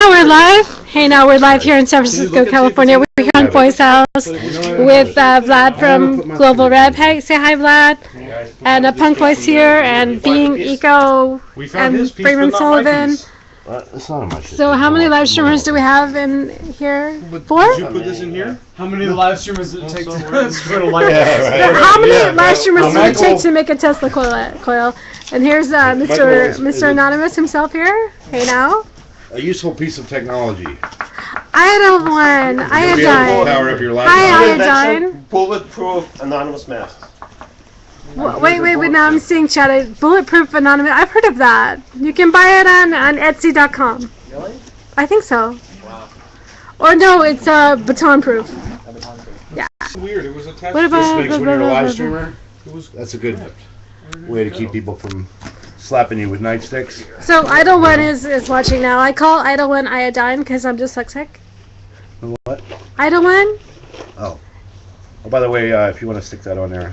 now we're live. Hey, now we're live here in San Francisco, California. We're here on Boy's house with Vlad from Global Rev. Hey, say hi, Vlad. And Punk Boy's here, and Being Eco, and Freeman Sullivan. So how many live streamers do we have in here? 4? Did you put this in here? How many live streamers does it take to How many live streamers does it take to make a Tesla coil? And here's Mr. Anonymous himself here. Hey now. A useful piece of technology. Iodine. Power up your Hi, laptop. Iodine. Bulletproof anonymous mask. Wait, now I'm seeing chat. Bulletproof Anonymous. I've heard of that. You can buy it on Etsy.com. Really? I think so. Wow. Or no, it's baton proof. Yeah. It's weird. It was attached. What about This makes when you're a live streamer. That's a good way to keep people from slapping you with nightsticks. So Idle One is watching now. I call Idle One Iodine because I'm dyslexic. What? Idle One. Oh, by the way, if you want to stick that on there,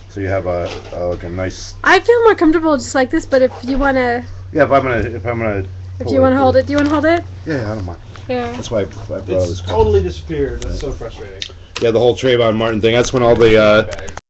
so you have like a nice. I feel more comfortable just like this, but if you wanna. Yeah, if I'm gonna. If you wanna hold it, do you wanna hold it? Yeah, I don't mind. Yeah. That's why I brought It's this. totally disappeared. That's so frustrating. Yeah, the whole Trayvon Martin thing. That's when all the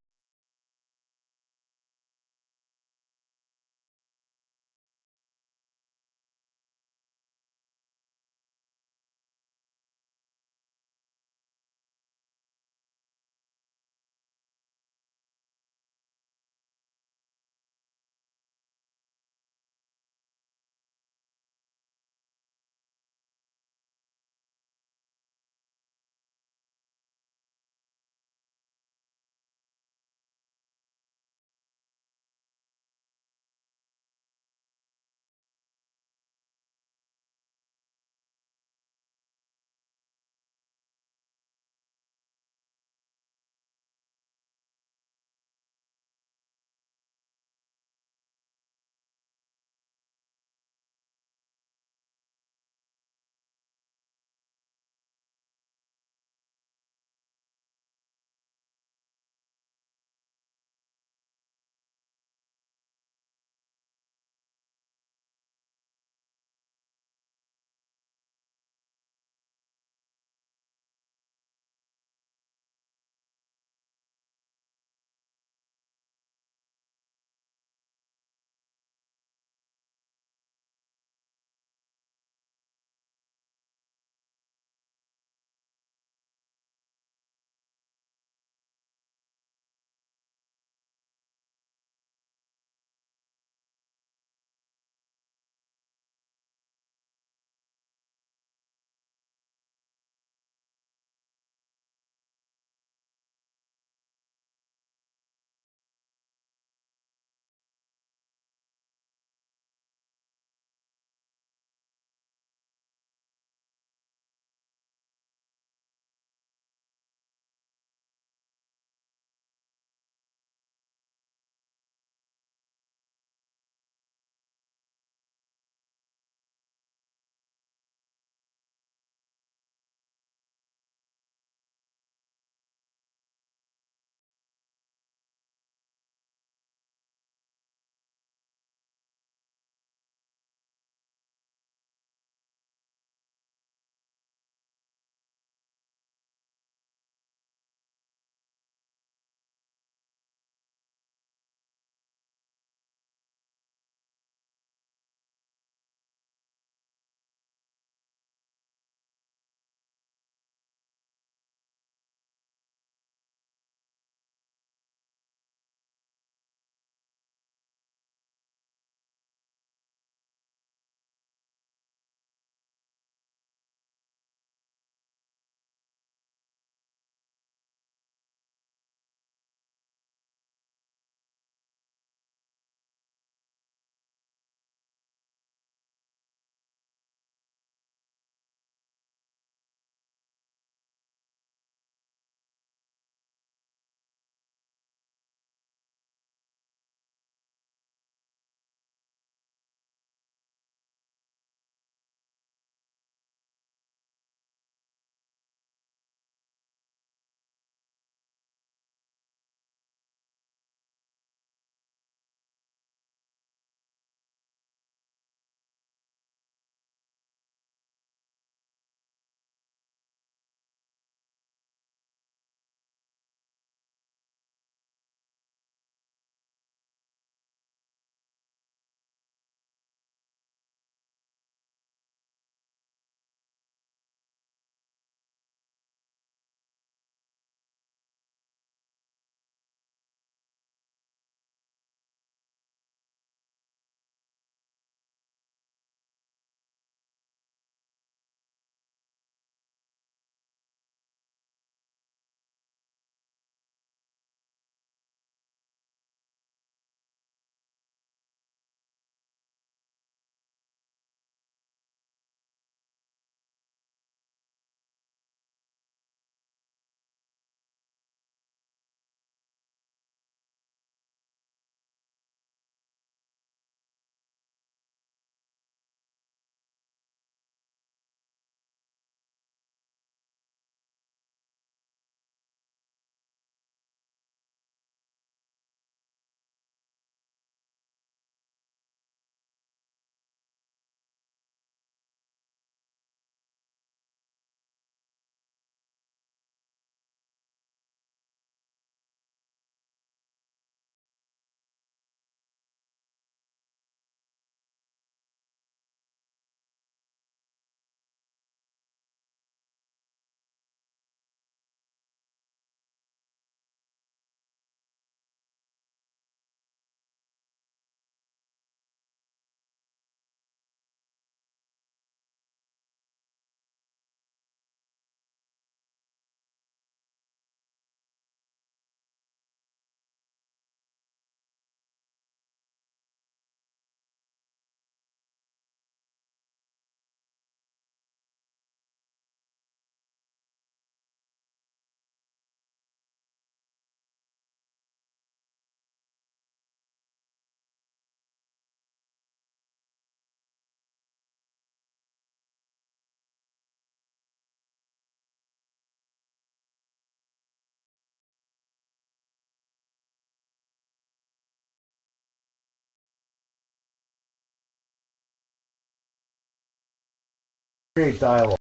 create dialogue.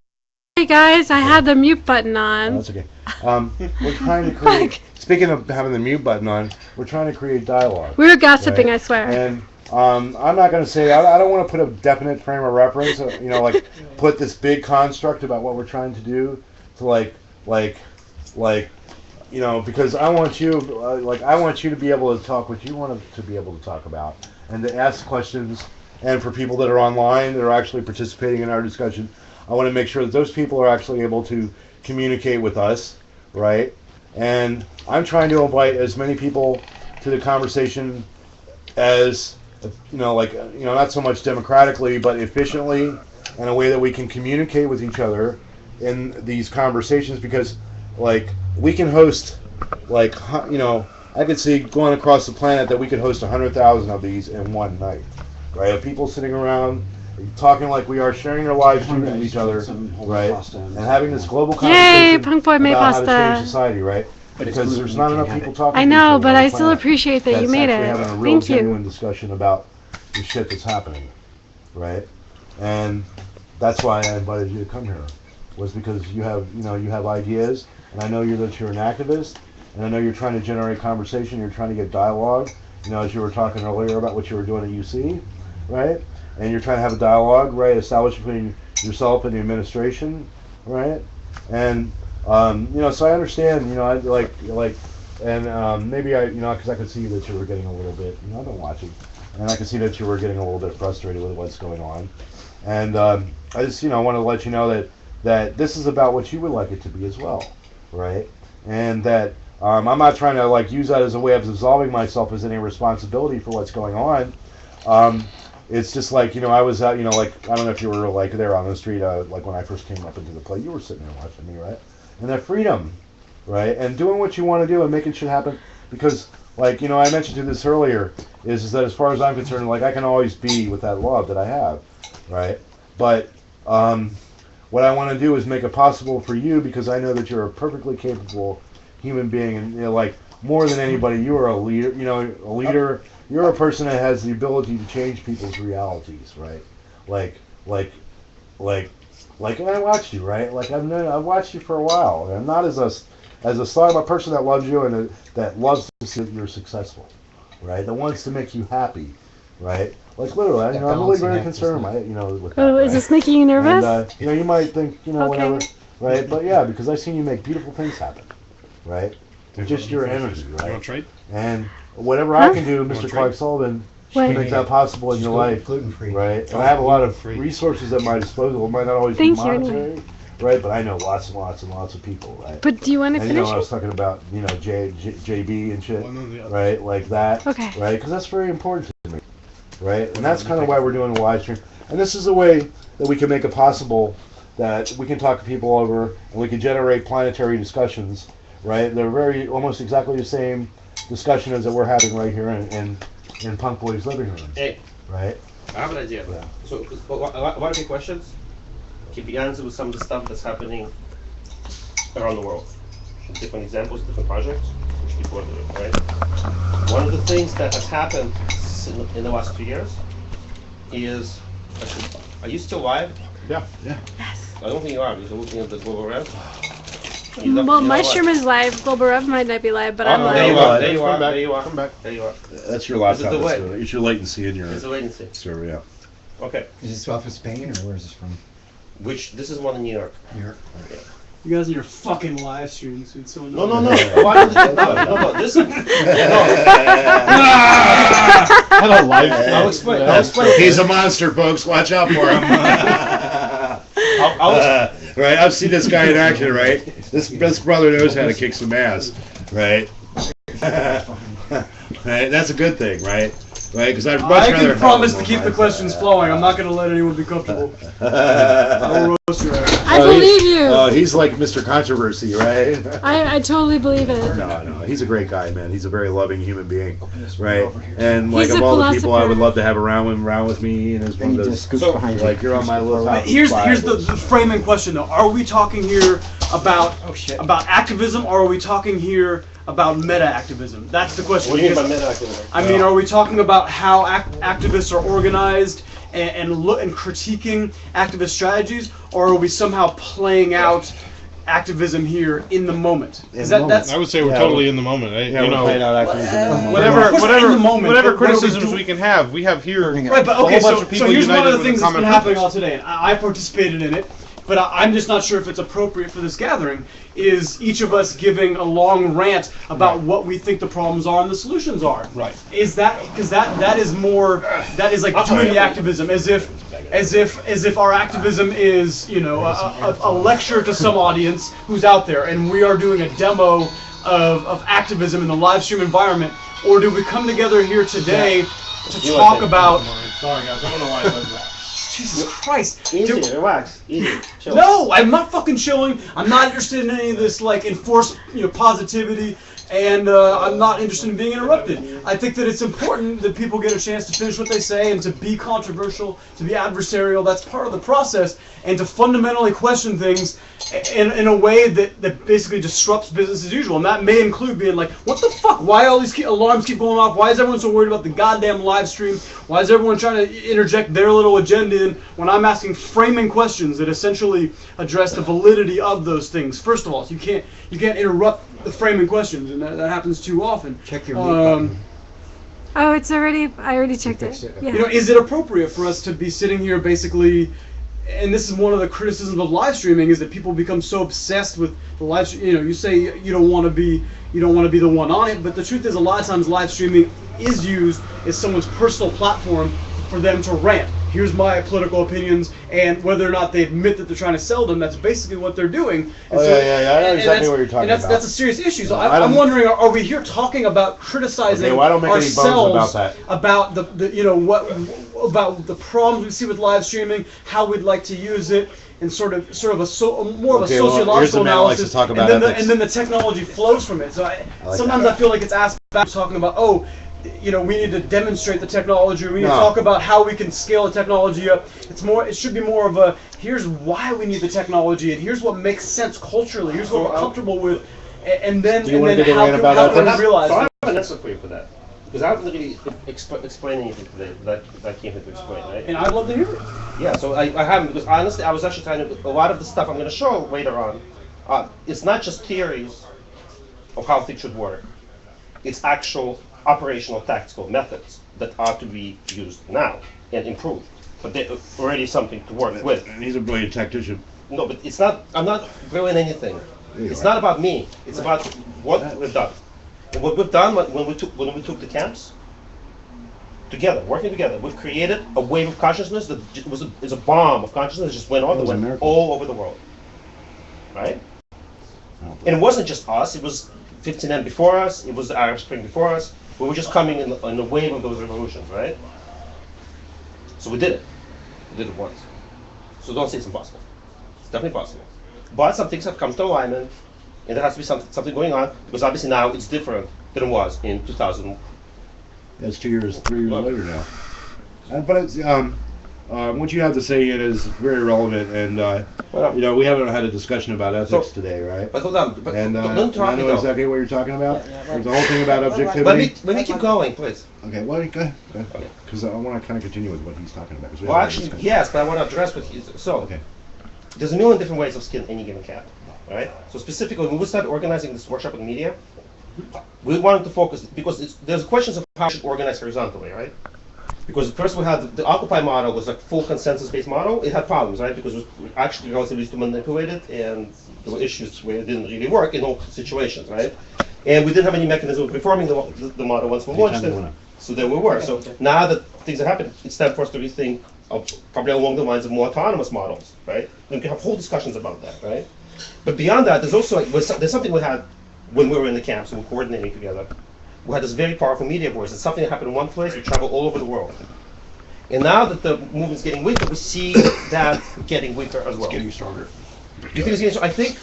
Hey guys, I had the mute button No, on. that's okay. We're trying to create. Speaking of having the mute button on, we're trying to create dialogue. We were gossiping, Right. I swear. And I'm not going to say, I don't want to put a definite frame of reference, like put this big construct about what we're trying to do to because I want you, I want you to be able to talk what you want to be able to talk about and to ask questions. And for people that are online that are actually participating in our discussion, I want to make sure that those people are actually able to communicate with us, right? And I'm trying to invite as many people to the conversation as, not so much democratically, but efficiently, in a way that we can communicate with each other in these conversations, because, we can host, I could see going across the planet that we could host 100,000 of these in one night, right? Of people sitting around, talking like we are, sharing their lives with each other, right? And having this global Yay, conversation Punk Boy made about how to pasta. change society, right? Because there's not enough people talking. I to each know, other but on the I still planet appreciate that you that's made actually it. having a real Thank genuine you. discussion about the shit that's happening, right? And that's why I invited you to come here, was because you have ideas, and I know that you're an activist, and I know you're trying to generate conversation, you're trying to get dialogue, as you were talking earlier about what you were doing at UC, right? And you're trying to have a dialogue, right, established between yourself and the administration, right? And so I understand, maybe because I could see that you were getting a little bit, I've been watching, and I could see that you were getting a little bit frustrated with what's going on, and I just, want to let you know that this is about what you would like it to be as well, right? And that I'm not trying to use that as a way of absolving myself as any responsibility for what's going on. It's just I was out, I don't know if you were there on the street, when I first came up into the play, you were sitting there watching me, right? And that freedom, right? And doing what you want to do and making shit happen, because I mentioned to this earlier, is that as far as I'm concerned, I can always be with that love that I have, right? But what I want to do is make it possible for you, because I know that you're a perfectly capable human being, and more than anybody, you are a leader. A leader. You're a person that has the ability to change people's realities, right? And I watched you, right? I've watched you for a while, and I'm not as a person that loves you and that loves to see that you're successful, right? That wants to make you happy, right? Literally, I'm really very concerned, with that. Oh, is this making you nervous? And, you might think, Okay. whatever, right? But yeah, because I've seen you make beautiful things happen, right? Just your energy, You want to right? trade? And whatever I can do, Mr. Clark Sullivan, What? to make that possible in your life, gluten-free. right? And I have a lot of resources at my disposal. It might not always Thank be you, monetary, right? But I know lots and lots and lots of people, right? But do you want to And finish I it? was talking about, JB and shit, One or the other. right? Like that, Okay. right? Because that's very important to me, right? And that's kind of why we're doing a live stream. And this is a way that we can make it possible that we can talk to people over, and we can generate planetary discussions, right? They're almost exactly the same discussion as that we're having right here in Punk Boy's living room, Hey, right? I have an idea. Yeah. So, one of the questions can be answered with some of the stuff that's happening around the world. Different examples, different projects, which people are doing, right? One of the things that has happened in the last 2 years is, are you still live? Yeah. I don't think you are, because you're looking at the global rev. Well, my stream is live. Global Rev might not be live, but I'm There you live. are, there you are, Come back. there you are. Come back. There you are. That's your Is it laptop. the That's way? doing it. It's your latency in your There's a latency. server, yeah. Okay, Is this off of Spain, or where is this from? this is one in New York. New York? You guys and your fucking live streams, dude. So No, why did no, this is, I don't like I'll explain. He's a monster, folks. Watch out for him. Right, I've seen this guy in action, right? This brother knows how to kick some ass, right? Right, that's a good thing, right? Right, because I'd much I rather. can promise to keep the questions flowing. I'm not going to let anyone be comfortable. I will roast your ass. I believe you. Oh, he's like Mr. Controversy, right? I totally believe it. No, he's a great guy, man. He's a very loving human being, right? Over here. And He's of a all the people I would philosopher. love to have around with me, and as one And of he those, just scoops behind you. like you're on my little top. Here's the framing question though. Are we talking here about Oh, shit. activism, or are we talking here about meta activism? That's the question. What do you mean by because- meta activism? I mean, are we talking about how activists are organized and critiquing activist strategies, or are we somehow playing out activism here in the moment? Is that that's I would say we're totally in the moment. Yeah, we're playing out activism in the moment. Whatever in the moment, whatever what are we criticisms doing? we can have, we have here. Right, but a okay, whole bunch so, of people so here's one of united the with things a that's been common happening all purpose. today, and I participated in it, but I'm just not sure if it's appropriate for this gathering, is each of us giving a long rant about what we think the problems are and the solutions are. Right. Is that, because that is more, that is like doing the activism, as if our activism is, you know, a lecture to some audience who's out there, and we are doing a demo of activism in the live stream environment, or do we come together here today to talk about... Sorry guys, I don't know why I was that. Jesus Christ. Easy, Dude, relax, easy, chill. no, I'm not fucking chilling. I'm not interested in any of this, like, enforced, you know, positivity, and I'm not interested in being interrupted. I think that it's important that people get a chance to finish what they say and to be controversial, to be adversarial. That's part of the process, and to fundamentally question things in a way that basically disrupts business as usual. And that may include being like, what the fuck? Why all these alarms keep going off? Why is everyone so worried about the goddamn live stream? Why is everyone trying to interject their little agenda in when I'm asking framing questions that essentially address the validity of those things? First of all, so you can't interrupt the framing questions, and that happens too often. Check your mute button. Oh, it's already, I already checked fixed it. it? Yeah. You know, is it appropriate for us to be sitting here basically, and this is one of the criticisms of live streaming, is that people become so obsessed with the live stream. You know, you say you don't want to be the one on it, but the truth is a lot of times live streaming is used as someone's personal platform for them to rant. Here's my political opinions, and whether or not they admit that they're trying to sell them, that's basically what they're doing. And Oh, yeah, I know and exactly that's- what you're talking and that's, about. That's a serious issue. So I I'm don't- wondering, are we here talking about criticizing Okay, well, I don't make any bones ourselves about that. about the you know what about the problems we see with live streaming, how we'd like to use it, and sort of more of a Okay, well, here's sociological the man who likes to analysis, talk about and then ethics. and then the technology flows from it. So like sometimes that. I feel like it's asked back talking about, oh, you know, we need to demonstrate the technology, or we need to No. talk about how we can scale the technology up. It should be more of a, here's why we need the technology, and here's what makes sense culturally, here's what we're comfortable with, and then Do you wanna get a how rant can about we ethics? realize So I it? have an answer for you for that. Because I haven't really explained anything today that I came here to explain, right? And I'd love to hear it. Yeah, so I haven't, because honestly, I was actually trying to, a lot of the stuff I'm going to show later on, it's not just theories of how things should work. It's actual operational tactical methods that are to be used now and improved. But they're already something to work with. And he's a brilliant tactician. No, but it's not, I'm not brilliant anything. It's not about me. It's about what we've done. And what we've done when we took the camps, together, working together, we've created a wave of consciousness that is a bomb of consciousness that just went on, That was that a went miracle. all over the world. Right? And it wasn't just us, it was 15M before us, it was the Arab Spring before us. We were just coming in a wave of those revolutions, right? So we did it. We did it once. So don't say it's impossible. It's definitely possible. But some things have come to alignment, and there has to be something going on, because obviously now it's different than it was in 2000. That's 3 years Well- later now. But it's, what you have to say it is very relevant, and Well, you know, we haven't had a discussion about ethics So- today, right? But hold on, but And don't I interrupt me know though. exactly what you're talking about. There's a whole thing about objectivity. Let me keep going, please. Okay, well, go ahead. Okay. Because I want to kind of continue with what he's talking about. 'cause we Well, haven't had a actually, discussion. yes, but I want to address what you. So, Okay. there's a million different ways of skinning any given cat, right? So specifically, when we started organizing this workshop in media, we wanted to focus, because there's questions of how we should organize horizontally, right? Because first we had the Occupy model was like full consensus-based model. It had problems, right? Because it was actually relatively easy to manipulate it, and there were issues where it didn't really work in all situations, right? And we didn't have any mechanism of reforming the model once we launched it. So there we were. So now that things are happening, it's time for us to rethink probably along the lines of more autonomous models, right? And we can have whole discussions about that, right? But beyond that, there's also there's something we had when we were in the camps and we were coordinating together. We had this very powerful media voice. It's something that happened in one place, we travel all over the world. And now that the movement's getting weaker, we see that getting weaker as well. It's getting stronger. Do you think it's getting stronger? I think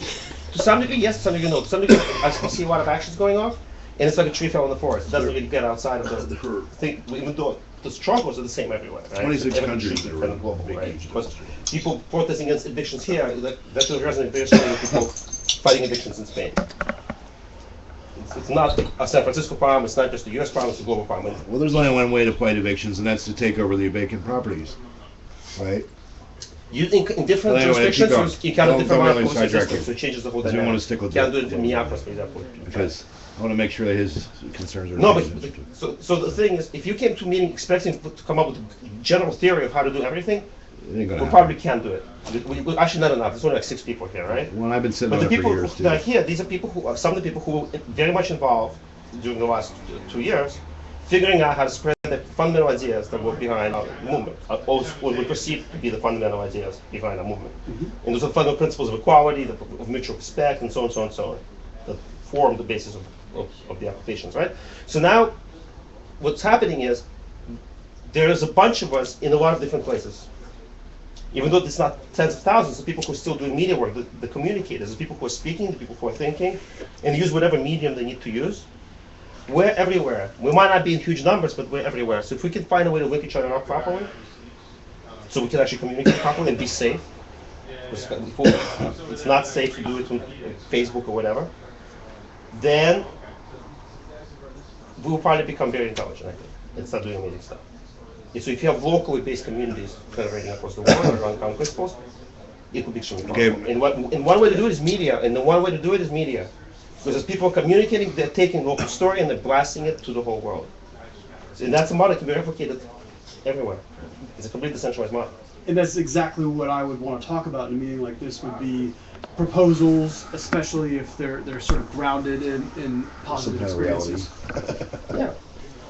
to some degree, yes, to some degree, no. To some degree, I still see a lot of actions going off, and it's like a tree fell in the forest. It doesn't really get outside of the thing, even though the struggles are the same everywhere, right? 26 Everything countries should that be are kind of global, big, right? huge Because people protesting against evictions here, that doesn't resonate very strongly with people fighting evictions in Spain. It's not a San Francisco problem, it's not just a US problem, it's a global problem. Well, there's only one way to fight evictions, and that's to take over the vacant properties. right? You think in different Well, anyway, keep going. jurisdictions, you can have Don't- different don't amount really of postal sidetrack systems, you. so it changes the whole Because we dynamic. wanna stick with You can't the- do it in Minneapolis, for example. Because I want to make sure that his concerns are. No, but managed. so the thing is, if you came to a meeting expecting to come up with a general theory of how to do everything, It ain't gonna we happen. probably can't do it. Actually, not enough. There's only like 6 people here, right? Well, I've been sitting But on the it for people years too. that are here, these are people who are some of the people who were very much involved during the last 2 years, figuring out how to spread the fundamental ideas that were behind our movement, or what we perceive to be the fundamental ideas behind our movement. And those are fundamental principles of equality, of mutual respect, and so on, so on, so on, that form the basis of the applications, right? So now, what's happening is, there is a bunch of us in a lot of different places. Even though it's not tens of thousands of people who are still doing media work, the communicators, the people who are speaking, the people who are thinking, and use whatever medium they need to use. We're everywhere. We might not be in huge numbers, but we're everywhere. So if we can find a way to link each other up properly, so we can actually communicate properly and be safe, it's not safe to do it on Facebook or whatever, then we will probably become very intelligent, I think, and start doing amazing stuff. And so if you have locally based communities federating across the world or around principles, it would be extremely powerful. And one way to do it is media, and the one way to do it is media. Because as people are communicating, they're taking local story and they're blasting it to the whole world. And that's a model that can be replicated everywhere. It's a completely decentralized model. And that's exactly what I would want to talk about in a meeting like this, would be proposals, especially if they're sort of grounded in positive Some kind of reality. experiences. Yeah.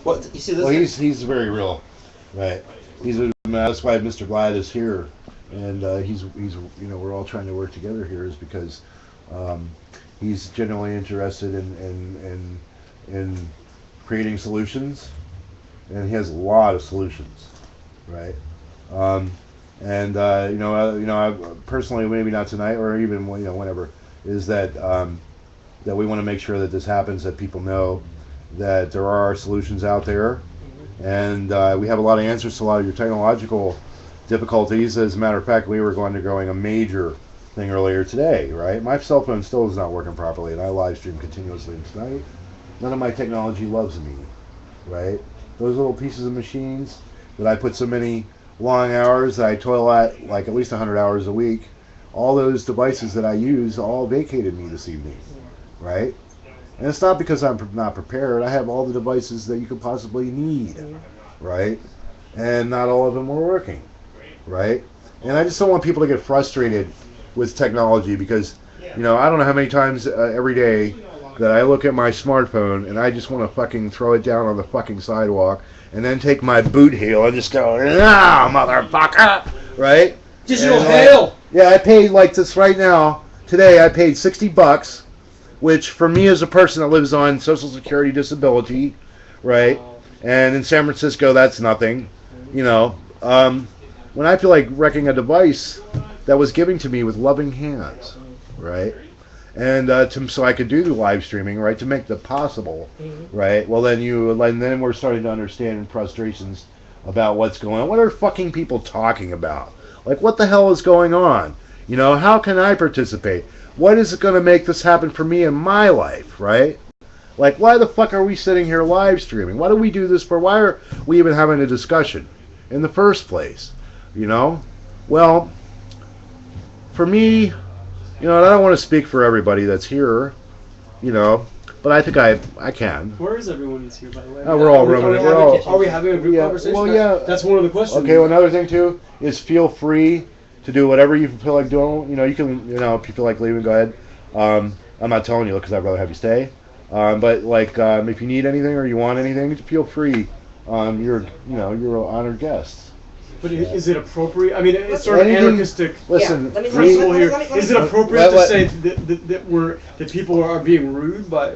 Well, you see, this Well, he's very real, right? That's why Mr. Glad is here, and he's we're all trying to work together here is because he's genuinely interested in creating solutions, and he has a lot of solutions, right? I personally, maybe not tonight or even whenever, is that that we want to make sure that this happens, that people know that there are solutions out there, and we have a lot of answers to a lot of your technological difficulties. As a matter of fact, we were undergoing a major thing earlier today, right? My cell phone still is not working properly, and I live stream continuously tonight. None of my technology loves me, right? Those little pieces of machines that I put so many long hours that I toil at, like at least 100 hours a week, all those devices that I use all vacated me this evening, right? And it's not because I'm not prepared. I have all the devices that you could possibly need, right? And not all of them were working, right? And I just don't want people to get frustrated with technology because, I don't know how many times every day that I look at my smartphone and I just want to fucking throw it down on the fucking sidewalk and then take my boot heel and just go, motherfucker, right? Digital And, hail! Yeah, I paid like this right now. Today I paid $60, which for me as a person that lives on Social Security disability, right? And in San Francisco, that's nothing, when I feel like wrecking a device that was given to me with loving hands, right? And so I could do the live streaming, right, to make that possible, right? Well, then we're starting to understand frustrations about what's going on. What are fucking people talking about? Like, what the hell is going on? How can I participate? What is going to make this happen for me in my life, right? Like, why the fuck are we sitting here live streaming? Why do we do this for? Why are we even having a discussion in the first place? Well, for me, I don't want to speak for everybody that's here, but I think I can. Where is everyone that's here, by the way? We're all roaming. Are we having a group conversation? Well, yeah. That's one of the questions. Okay, well, another thing, too, is feel free to do whatever you feel like doing. You can, if you feel like leaving, go ahead. I'm not telling you because I'd rather have you stay. But, if you need anything or you want anything, feel free. You're an honored guest. But is it appropriate? I mean, it's sort of Anything- anarchistic Listen, principle here. Is it appropriate to let- say that people are being rude by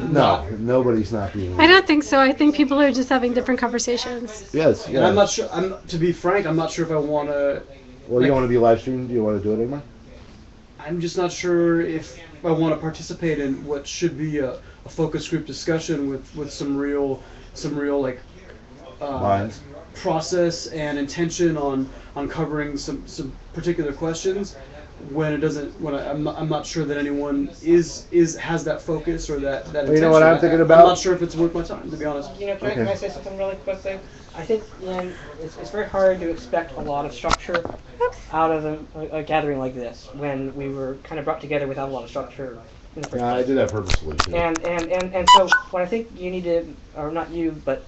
No, nobody's not being. I don't think so. I think people are just having different conversations. Yes, And yeah. I'm not sure. To be frank, I'm not sure if I want to. Well, you don't want to be live streamed? Do you want to do it anymore? I'm just not sure if I want to participate in what should be a focus group discussion with some real Lines. process and intention on covering some particular questions. when it doesn't. I'm not sure that anyone has that focus or that Well, you know what I'm thinking about? I'm not sure if it's worth my time, to be honest. You know, can I say something really quickly? I think, Ian, it's very hard to expect a lot of structure out of a gathering like this when we were kind of brought together without a lot of structure in the first I place. did that purposefully. Too. And so what I think you need to, or not you, but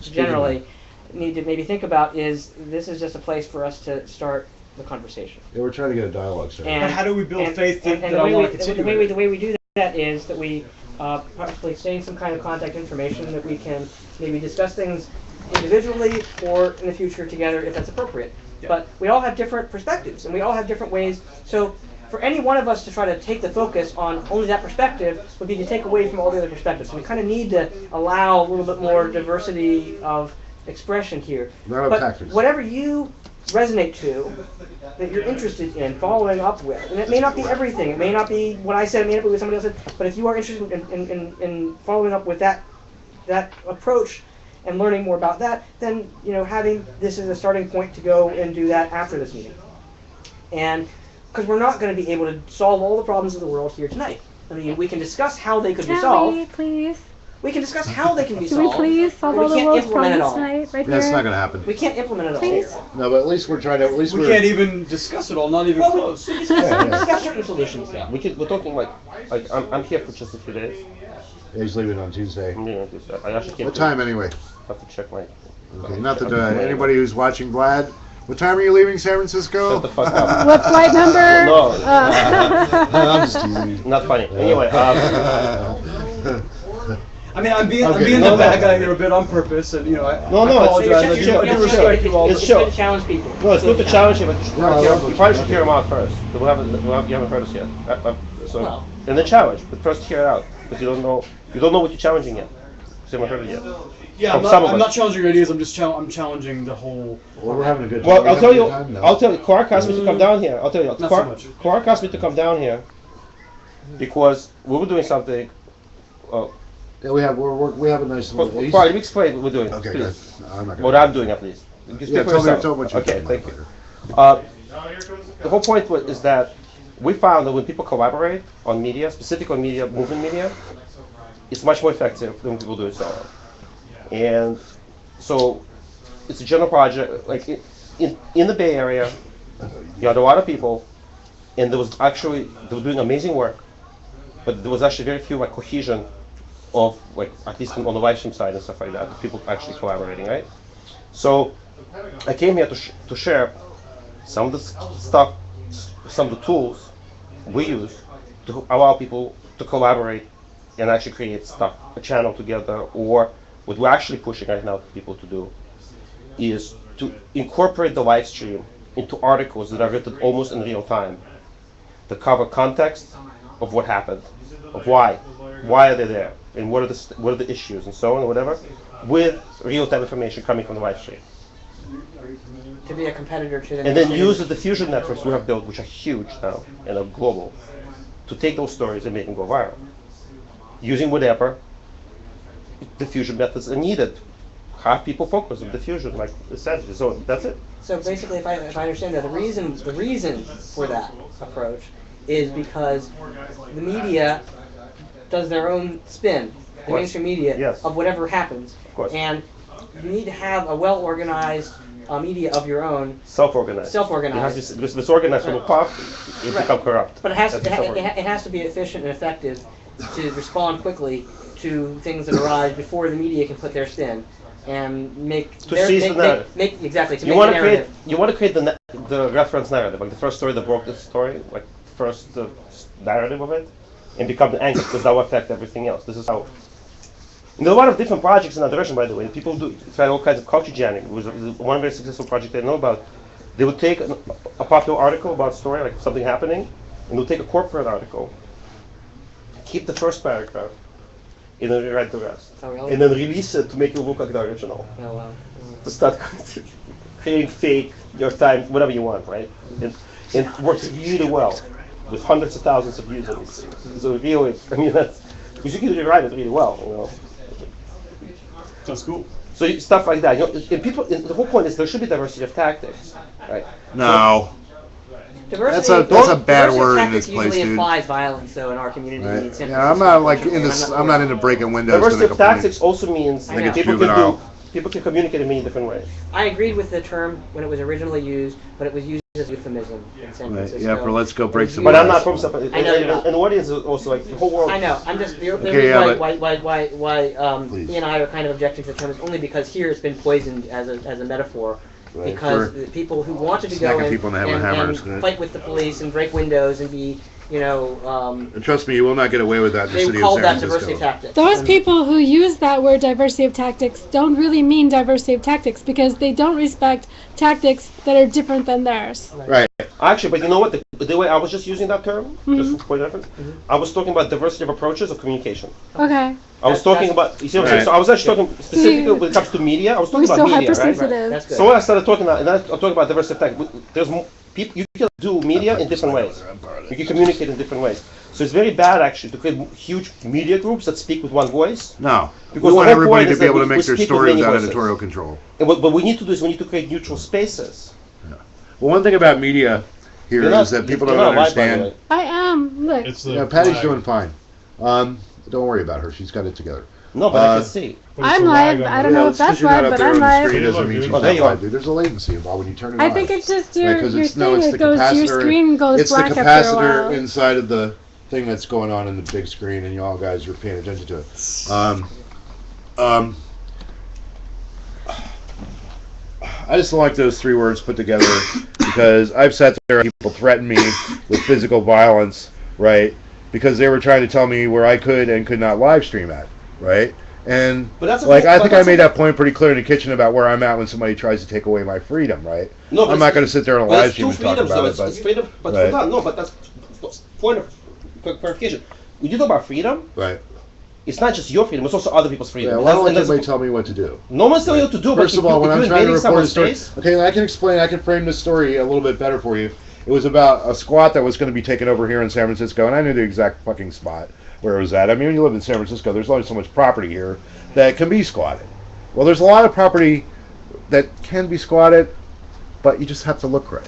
generally need to maybe think about is this is just a place for us to start the conversation. Yeah, we're trying to get a dialogue started. But how do we build faith that and I the want way to continue? the way we do that is that we possibly exchange some kind of contact information that we can maybe discuss things individually or in the future together if that's appropriate. Yeah. But we all have different perspectives and we all have different ways. So for any one of us to try to take the focus on only that perspective would be to take away from all the other perspectives. So we kind of need to allow a little bit more diversity of expression here. Not of But tactics. whatever you resonate to, that you're interested in following up with, and it may not be everything, it may not be what I said, it may not be what somebody else said, but if you are interested in following up with that approach and learning more about that, then having this as a starting point to go and do that after this meeting. And because we're not going to be able to solve all the problems of the world here tonight. I mean, we can discuss how they could be Can we, solved. please? We can discuss how they can be Can we solved. please solve but all we the can't world's implement it problems all. tonight, right That's here? not going to happen. We can't implement it all Please? here. No, but at least we're trying to. At least We we're. can't even discuss it all, not even Well, close. we discuss, Yeah, we yeah. discuss certain solutions. Yeah. We're talking like I'm here for just a few days. Yeah, he's leaving on Tuesday. I'm leaving this. I actually can't. What time anyway? I have to check my. Okay, not that anybody who's watching Vlad. What time are you leaving San Francisco? Shut the fuck up. What flight number? No. I'm just teasing. Not funny. Anyway, I mean, I'm being Okay, the no, bad no. guy here a bit on purpose, and No, I no, it's- apologize. You're I do you're respect you all. It's It's good show. to challenge people. no, it's good to challenge you, but you No, I love you what probably you should do. hear them out first. You haven't heard us yet. So, Well. and then challenge, but first hear it out, because you don't know what you're challenging yet. You haven't heard it yet. Yeah, From some of I'm us. not challenging your ideas. I'm just I'm challenging the whole. Well, we're having a good time. Well, We're I'll having tell a good you. time, I'll tell you. Clark asked me to come down here. I'll tell you. Not so much. Clark asked me to come down here because we were doing something. Yeah, we have a nice little. Clark, let me explain what we're doing. Okay, please. good. I'm not What gonna. I'm doing at least. You can speak Yeah, for tell me yourself. what you're Okay, doing. thank you. The whole point is that we found that when people collaborate on media, specifically on media, movement media, it's much more effective than when people do it solo. And so it's a general project. Like in the Bay Area, you had a lot of people, and they were doing amazing work, but there was actually very few cohesion of at least on the live stream side and stuff like that, people actually collaborating, right? So I came here to share some of the stuff, some of the tools we use to allow people to collaborate and actually create stuff, a channel together, or what we're actually pushing right now people to do is to incorporate the live stream into articles that are written almost in real time that cover context of what happened, of why are they there, and what are the issues, and so on, or whatever, with real-time information coming from the live stream. To be a competitor to the And then use the diffusion networks we have built, which are huge now and are global, to take those stories and make them go viral. Using whatever diffusion methods are needed. Have people focus on diffusion, like I said. So that's it. So basically, if I understand that, the reason for that approach is because the media does their own spin, the course. mainstream media, Yes. of whatever happens. Of course. And you need to have a well-organized media of your own. Self-organized. Self-organized. Because if it's organized from the top, it Right. becomes corrupt. But it has That's to, self-organized. it has to be efficient and effective to respond quickly to things that arise before the media can put their spin and make To seize the narrative. exactly to You make want the to create. narrative. You want to create the reference narrative, like the first story that broke this story, like first narrative of it, and become the anchor because that will affect everything else. This is how. And there are a lot of different projects in that direction, by the way. People try all kinds of culture jamming. It was one very successful project I know about. They would take a popular article about a story, like something happening, and they'll take a corporate article, keep the first paragraph, and then rewrite the rest. Oh, really? And then release it to make it look like the original. Oh, wow. To start creating fake New York Times, whatever you want, right? And it works really well with hundreds of thousands of users. So really, I mean, that's because you can rewrite it really well, you know. That's cool. So stuff like that. You know, and people. And the whole point is there should be diversity of tactics, right? No. Diversity, That's a bad diversity word in tactics this place, usually dude. implies violence, though, in our community. Right. In San Yeah, I'm Francisco. not like in And this. I'm I'm not into breaking windows. to Diversity make of a point. tactics also means I know. people Juvenile. people can communicate in many different ways. I agreed with the term when it was originally used, but it was used as euphemism in San Right, Francisco. yeah, for let's go break some But I'm windows. not from something. I know you're not. And the audience is also like the whole world. I know. I'm just the Okay, reason yeah, why Please. he and I are kind of objecting to the term is only because here it's been poisoned as a metaphor. Right, Because for the people who wanted to go smacking in people in the head with hammers, and right. fight with the police and break windows and be, And trust me, you will not get away with that in the they city of called San that Francisco. diversity of tactics. Those And people who use that word diversity of tactics don't really mean diversity of tactics because they don't respect tactics that are different than theirs. Right. Actually, but you know what? The way I was just using that term, just Mhm. for point of reference, I was talking about diversity of approaches of communication. Okay. I was talking about, you see what I'm saying? Right. So I was actually talking specifically when it comes to media. I was talking We're about so media, right? hypersensitive. That's good. So when I started talking about, and I'm talking about diversity of tactics, there's people, you can do media in different ways. You can communicate in different ways. So it's very bad actually to create huge media groups that speak with one voice. No. Because We the want whole everybody point to is be that able to we make their speak with story many without voices. editorial control. And what we need to do is we need to create neutral spaces. Well, one thing about media here You're is not- that people you're don't not white, by the understand. way. I am. Look. It's the Yeah, Patty's flag. doing fine. Don't worry about her. She's got it together. No, but I Uh, can see. But it's I'm a lag live. on I the- don't know Yeah, if that's it's 'cause you're not live, up but there I'm on the live. screen doesn't Hey, mean look, she's dude. Oh, there not you are. live, dude. There's a latency involved when you turn it I on. think it's just Right, your 'cause your it's, no, thing. it's It the goes your capacitor. screen goes It's the black after a capacitor while. inside of the thing that's going on in the big screen, and you all guys are paying attention to it. I just don't like those three words put together because I've sat there and people threaten me with physical violence, right? Because they were trying to tell me where I could and could not live stream at, right? And But that's a- like I but think I that's made a- that point pretty clear in the kitchen about where I'm at when somebody tries to take away my freedom, right? No, but I'm not it's- going to sit there on a But live it's two stream and talk freedoms, about though. it, It's freedom, but Right. hold on, no, but that's point of clarification. When you talk about freedom, right? it's not just your freedom; it's also other people's freedom. Yeah, And well, I don't let and anybody tell me what to do. No one's telling you what to do. First but of all, if when you I'm trying to invading report a someone's story, space, okay, I can explain. I can frame this story a little bit better for you. It was about a squat that was going to be taken over here in San Francisco, and I knew the exact fucking spot where it was at. I mean, when you live in San Francisco, there's only so much property here that can be squatted. Well, there's a lot of property that can be squatted, but you just have to look right.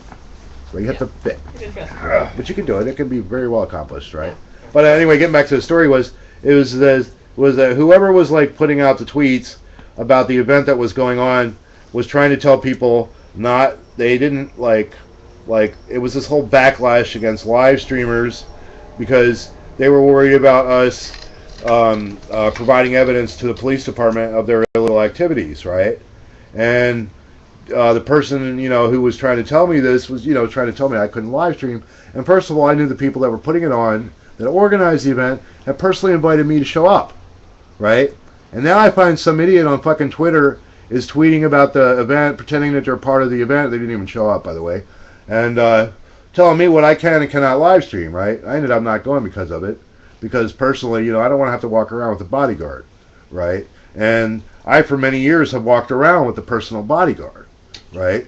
Right? You have to fit. But you can do it. It can be very well accomplished, right? But anyway, getting back to the story was whoever was like putting out the tweets about the event that was going on was trying to tell people they didn't like it was this whole backlash against live streamers because they were worried about us providing evidence to the police department of their illegal activities, right? And the person, who was trying to tell me this was, trying to tell me I couldn't live stream. And first of all, I knew the people that were putting it on, that organized the event, had personally invited me to show up, right? And now I find some idiot on fucking Twitter is tweeting about the event, pretending that they're part of the event. They didn't even show up, by the way. And telling me what I can and cannot live stream, right? I ended up not going because of it. Because personally, I don't want to have to walk around with a bodyguard, right? And I, for many years, have walked around with a personal bodyguard, right?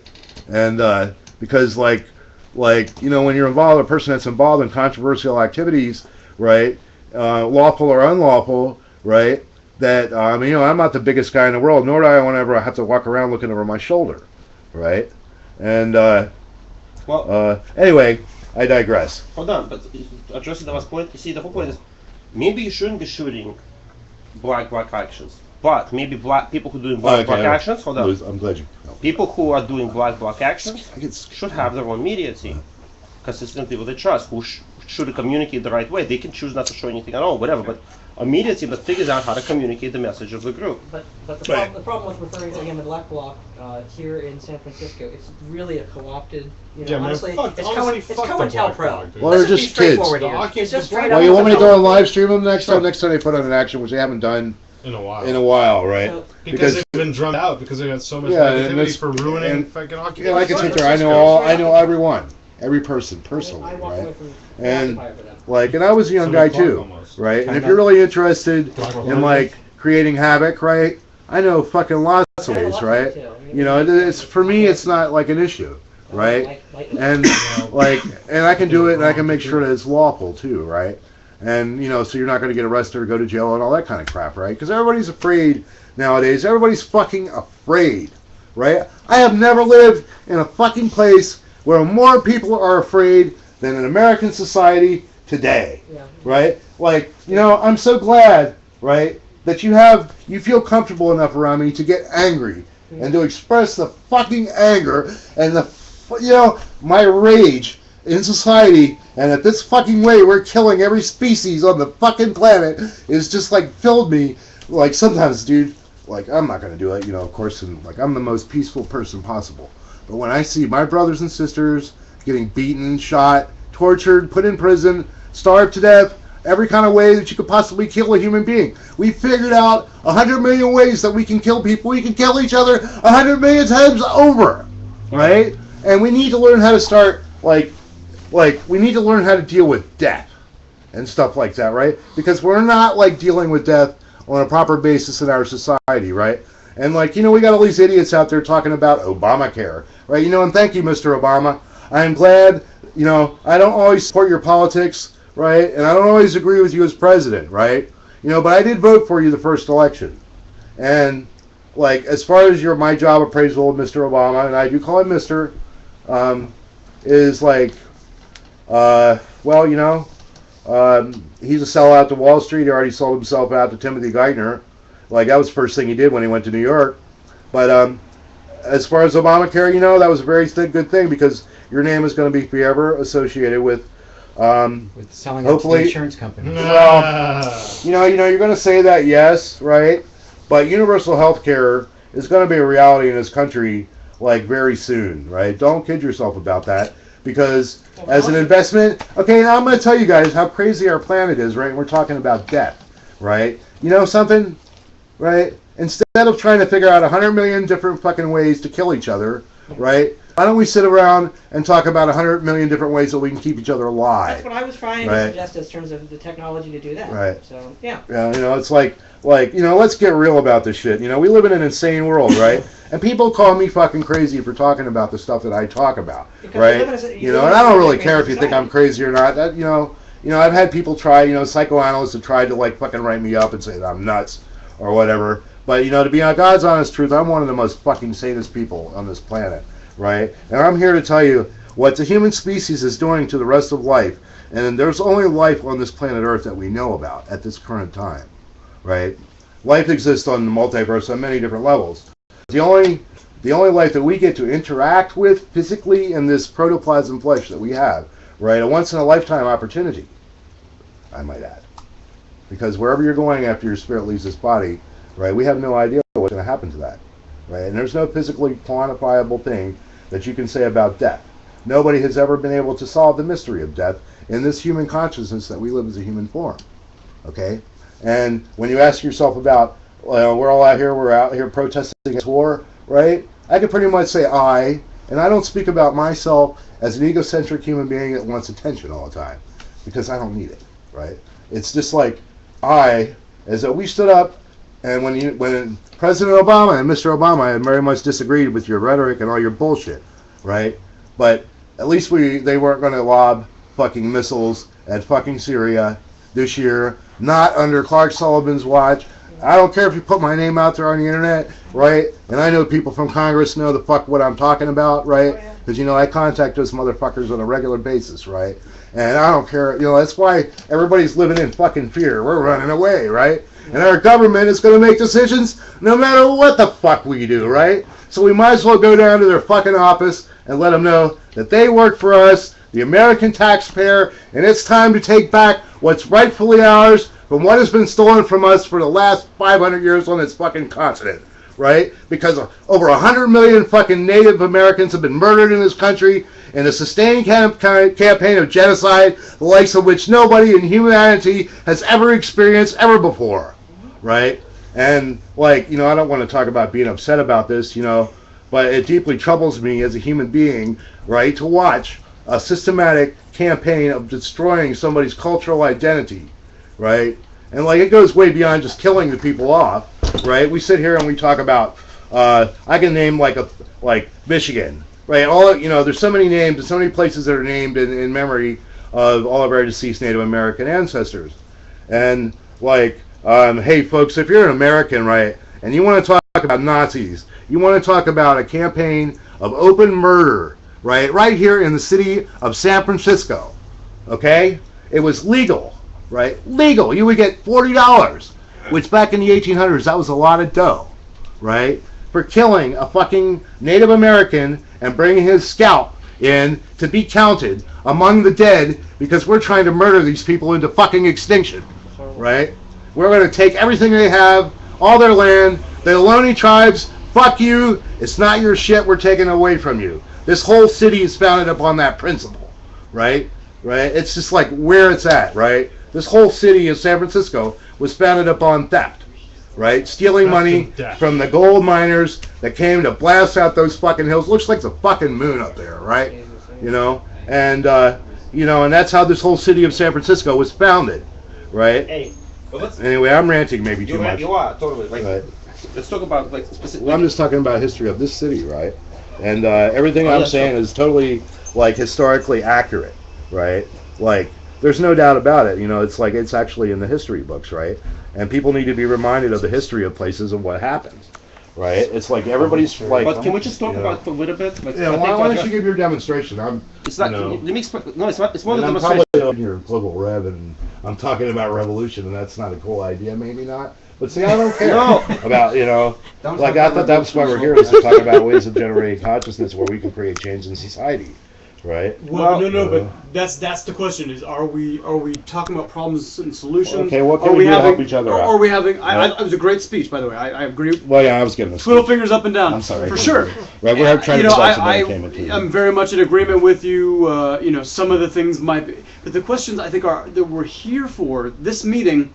And because, when you're involved, a person that's involved in controversial activities, right, lawful or unlawful, right, that, I'm not the biggest guy in the world, nor do I want to ever have to walk around looking over my shoulder, right? And, anyway, I digress. hold on. But addressing the last point, you see, the whole point is maybe you shouldn't be shooting black actions, but maybe black people who are doing black actions. Hold on. I'm glad you. People who are doing black actions I get should have their own media team, consistent people they trust, who should communicate the right way. They can choose not to show anything at all, whatever. But a media team that figures out how to communicate the message of the group. But the problem with referring to again the Black Bloc here in San Francisco, it's really a co-opted. Yeah, man, Honestly, fuck- it's honestly, fuck the COINTELPRO. Black Bloc, dude. Well, they're Let's be just kids. straightforward here. No, I can't It's just support straight that. Well, up you want me to go COINTELPRO. and live stream them next time? Next time they put on an action, which they haven't done In a while. in a while, right? So- because they've been drummed out because they got so much Yeah, and negativity that's- for ruining and- fucking Occupy. Yeah, I can sit San there. I know Francisco. I know everyone, every person personally, I walk away right? from And Occupy for them. and I was a young guy Somebody too, called almost. right? And if you're really interested in creating havoc, right? I know fucking lots of ways, right? It's for me, it's not like an issue, right? And and I can do it, and I can make sure that it's lawful too, right? And so you're not going to get arrested or go to jail and all that kind of crap, right? Because everybody's afraid nowadays. Everybody's fucking afraid, right? I have never lived in a fucking place where more people are afraid than in American society today, right? Like, I'm so glad, right, that you feel comfortable enough around me to get angry and to express the fucking anger and my rage in society, and that this fucking way we're killing every species on the fucking planet is just like filled me. Like sometimes, dude, like I'm not gonna do it, of course, and like I'm the most peaceful person possible. But when I see my brothers and sisters getting beaten, shot, tortured, put in prison, starved to death, every kind of way that you could possibly kill a human being. We figured out 100 million ways that we can kill people. We can kill each other 100 million times over, right? And we need to learn how to start, like we need to learn how to deal with death and stuff like that, right? Because we're not, like, dealing with death on a proper basis in our society, right? And, like, we got all these idiots out there talking about Obamacare, right? And thank you, Mr. Obama. I'm glad, I don't always support your politics, right? And I don't always agree with you as president, right? But I did vote for you the first election. And, like, as far as my job appraisal of Mr. Obama, and I do call him Mr., is like, he's a sellout to Wall Street. He already sold himself out to Timothy Geithner. Like, that was the first thing he did when he went to New York. But as far as Obamacare, that was a very good thing, because your name is going to be forever associated with selling it to the insurance company. Well, you're going to say that, yes, right? But universal health care is going to be a reality in this country, like, very soon, right? Don't kid yourself about that. Because as an investment, okay, now I'm going to tell you guys how crazy our planet is, right? And we're talking about death, right? You know something, right? Instead of trying to figure out 100 million different fucking ways to kill each other, right? Why don't we sit around and talk about 100 million different ways that we can keep each other alive? That's what I was trying to suggest in terms of the technology to do that. Right. So, yeah. Yeah, it's like, let's get real about this shit. We live in an insane world, right? And people call me fucking crazy for talking about the stuff that I talk about, Because right? And I don't really care if you think society. I'm crazy or not. That, I've had people try, psychoanalysts have tried to, like, fucking write me up and say that I'm nuts or whatever. But, to be on God's honest truth, I'm one of the most fucking sanest people on this planet, right? And I'm here to tell you what the human species is doing to the rest of life. And there's only life on this planet Earth that we know about at this current time, right? Life exists on the multiverse on many different levels. The only life that we get to interact with physically in this protoplasm flesh that we have, right? A once-in-a-lifetime opportunity, I might add. Because wherever you're going after your spirit leaves this body, right, we have no idea what's going to happen to that, right? And there's no physically quantifiable thing that you can say about death. Nobody has ever been able to solve the mystery of death in this human consciousness that we live as a human form, okay? And when you ask yourself about, we're out here protesting against war, right? I can pretty much say and I don't speak about myself as an egocentric human being that wants attention all the time, because I don't need it, right? It's just like as though we stood up, and when President Obama and Mr. Obama had very much disagreed with your rhetoric and all your bullshit, right? But at least they weren't going to lob fucking missiles at fucking Syria this year, not under Clark Sullivan's watch. I don't care if you put my name out there on the internet, right? And I know people from Congress know the fuck what I'm talking about, right? Because, I contact those motherfuckers on a regular basis, right? And I don't care, that's why everybody's living in fucking fear. We're running away, right? And our government is going to make decisions no matter what the fuck we do, right? So we might as well go down to their fucking office and let them know that they work for us, the American taxpayer, and it's time to take back what's rightfully ours from what has been stolen from us for the last 500 years on this fucking continent, right? Because over 100 million fucking Native Americans have been murdered in this country in a sustained campaign of genocide, the likes of which nobody in humanity has ever experienced ever before, right? And, I don't want to talk about being upset about this, but it deeply troubles me as a human being, right, to watch a systematic campaign of destroying somebody's cultural identity, right? And it goes way beyond just killing the people off, right? We sit here and we talk about, I can name like Michigan, right? There's so many names and so many places that are named in memory of all of our deceased Native American ancestors. And hey folks, if you're an American, right, and you want to talk about Nazis, you want to talk about a campaign of open murder, right here in the city of San Francisco. Okay? It was legal, right? Legal. You would get $40, which back in the 1800s, that was a lot of dough, right? For killing a fucking Native American and bringing his scalp in to be counted among the dead because we're trying to murder these people into fucking extinction, right? We're going to take everything they have, all their land, the Ohlone tribes, fuck you, it's not your shit, we're taking away from you. This whole city is founded upon that principle, right? Right? It's just like where it's at, right? This whole city of San Francisco was founded upon theft, right? Stealing money from the gold miners that came to blast out those fucking hills. Looks like the fucking moon up there, right? You know, and and that's how this whole city of San Francisco was founded, right? Hey, anyway, I'm ranting maybe too much. You are totally like. Right. Let's talk about like specific. Well, I'm just talking about history of this city, right? And everything I'm saying is totally like historically accurate, right? Like there's no doubt about it. You know, it's like it's actually in the history books, right? And people need to be reminded of the history of places and what happened, right? It's like everybody's like. But can we just talk about for a little bit? Like, Yeah, why don't you give your demonstration? It's not. Let me explain. No, it's not. It's more than I'm demonstration. probably on your global rev, and I'm talking about revolution, and that's not a cool idea, maybe not. But see, I don't care about like I thought that's why we're here is to talk about ways of generating consciousness where we can create change in society, right? Well, no, but that's the question: is are we talking about problems and solutions? Okay, what can we do to help each other out? Are we having? It was a great speech, by the way. I agree. Well, yeah, I was giving a Little fingers up and down. I'm sorry. For sure. Right, we're trying to provide some entertainment too. I'm very much in agreement with you. Some of the things might be, but the questions I think are that we're here for this meeting.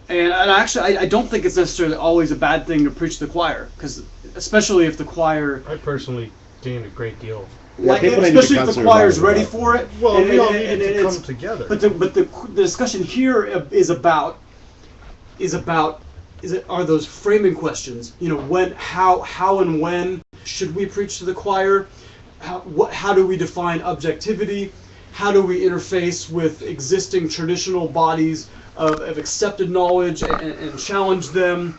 And actually, I don't think it's necessarily always a bad thing to preach to the choir, because especially if the choir, I personally gained a great deal. especially if the choir's ready for it. Well, and, we all and- need and to come it's- together. But the discussion here are those framing questions? When, how, and when should we preach to the choir? How do we define objectivity? How do we interface with existing traditional bodies of accepted knowledge and challenge them?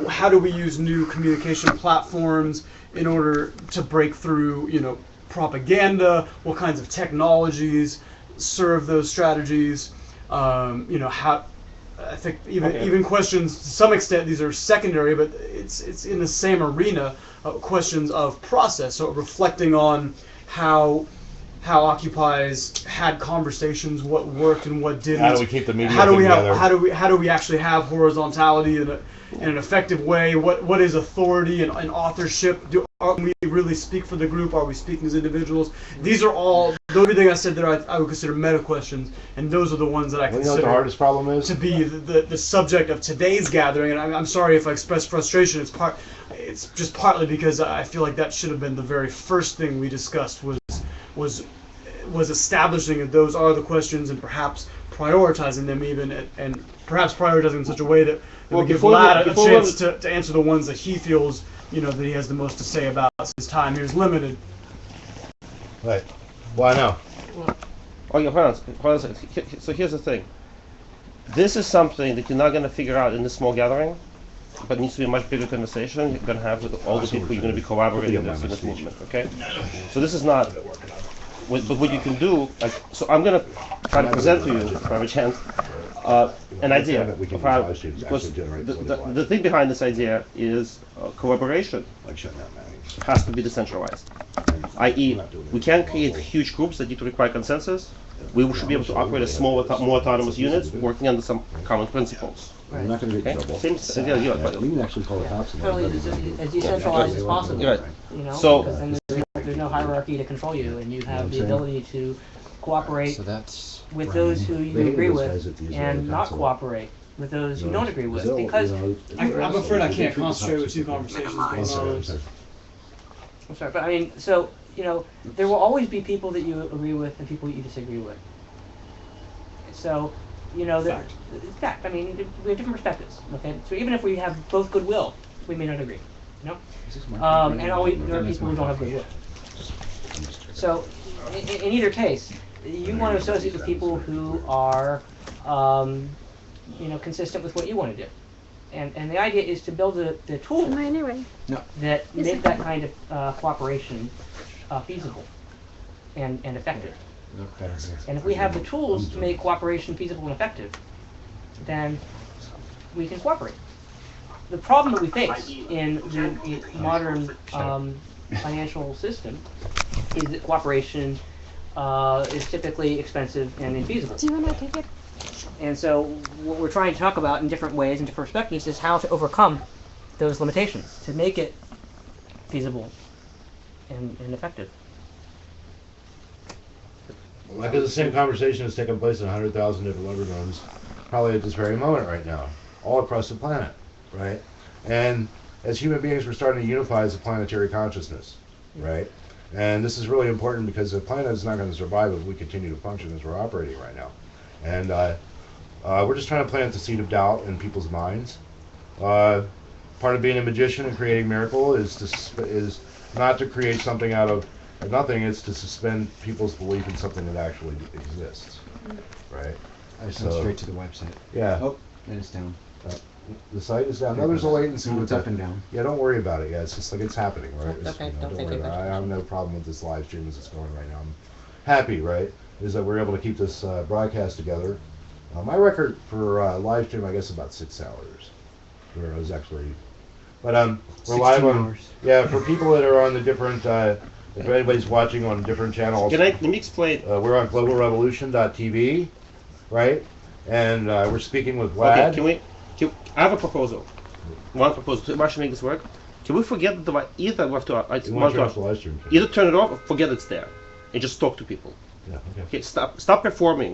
How do we use new communication platforms in order to break through, propaganda? What kinds of technologies serve those strategies? How I think even questions to some extent these are secondary, but it's in the same arena. Questions of process, so reflecting on how Occupies had conversations, what worked and what didn't. How do we keep the media together? together? How do we actually have horizontality in an effective way? What is authority and authorship? Are we really speak for the group? Are we speaking as individuals? These are all everything I said there. I would consider meta questions, and those are the ones that I consider what the hardest problem is? to be the subject of today's gathering. And I'm sorry if I express frustration. It's just partly because I feel like that should have been the very first thing we discussed was establishing that those are the questions and perhaps prioritizing them and perhaps prioritizing in such a way that we give Vlad a chance to answer the ones that he feels that he has the most to say about. His time here is limited. Right. Well, I know. Oh, yeah, hold on. So here's the thing. This is something that you're not going to figure out in a small gathering, but needs to be a much bigger conversation you're going to have with all the people you're going to be collaborating with in this movement, okay? So this is not, but what you can do, so I'm going to try to present to you, if I have a chance, an idea of how, because the thing behind this idea is collaboration has to be decentralized, i.e. we can't create huge groups that need to require consensus. We should be able to operate as small, more autonomous units working under some common principles. We're not going to get in trouble. Same idea. We can actually call it cops. Fairly as decentralized as possible. Right. So, because then there's no hierarchy to control you, and you have the ability to cooperate with those who you agree with, and not cooperate with those you don't agree with. Because I'm afraid I can't concentrate with two conversations going on. I'm sorry, but I mean, so there will always be people that you agree with and people that you disagree with. So, it's fact. I mean, we have different perspectives. Okay, so even if we have both goodwill, we may not agree. And there are people who don't have goodwill. So, in either case, you want to associate with people who are, consistent with what you want to do. And the idea is to build the tools that make that kind of cooperation feasible. and effective. Okay. And if we have the tools to make cooperation feasible and effective, then we can cooperate. The problem that we face in the modern financial system is that cooperation is typically expensive and infeasible. Do you want to take it? And so what we're trying to talk about in different ways and different perspectives is how to overcome those limitations, to make it feasible and effective. Like the same conversation is taking place in 100,000 different living rooms, probably at this very moment right now, all across the planet, right? And as human beings, we're starting to unify as a planetary consciousness, right? And this is really important because the planet is not going to survive if we continue to function as we're operating right now. And we're just trying to plant the seed of doubt in people's minds. Part of being a magician and creating miracle is not to create something out of nothing. It's to suspend people's belief in something that actually exists, right? I just So- went straight to the website. Yeah. Oh, and it's down. The site is down. No, there's a latency No, with it's up that. and down. Yeah, don't worry about it. Yeah, it's just like it's happening, right? It's okay. Don't don't take worry it about it. I personally. have no problem with this live stream as it's going right now. I'm happy, right? Is that we're able to keep this broadcast together. My record for live stream, I guess, is about 6 hours. Where I was actually, but we're live 16 on. hours. Yeah, for people that are on the different. If anybody's watching on different channels, Let me explain. we're on globalrevolution.tv, right? And we're speaking with Okay, Vlad. I have a proposal. One proposal. To actually make this work, can we forget the either we have to We want you to watch the live stream. either turn it off or forget it's there, and just talk to people. Yeah, okay. Okay, stop performing.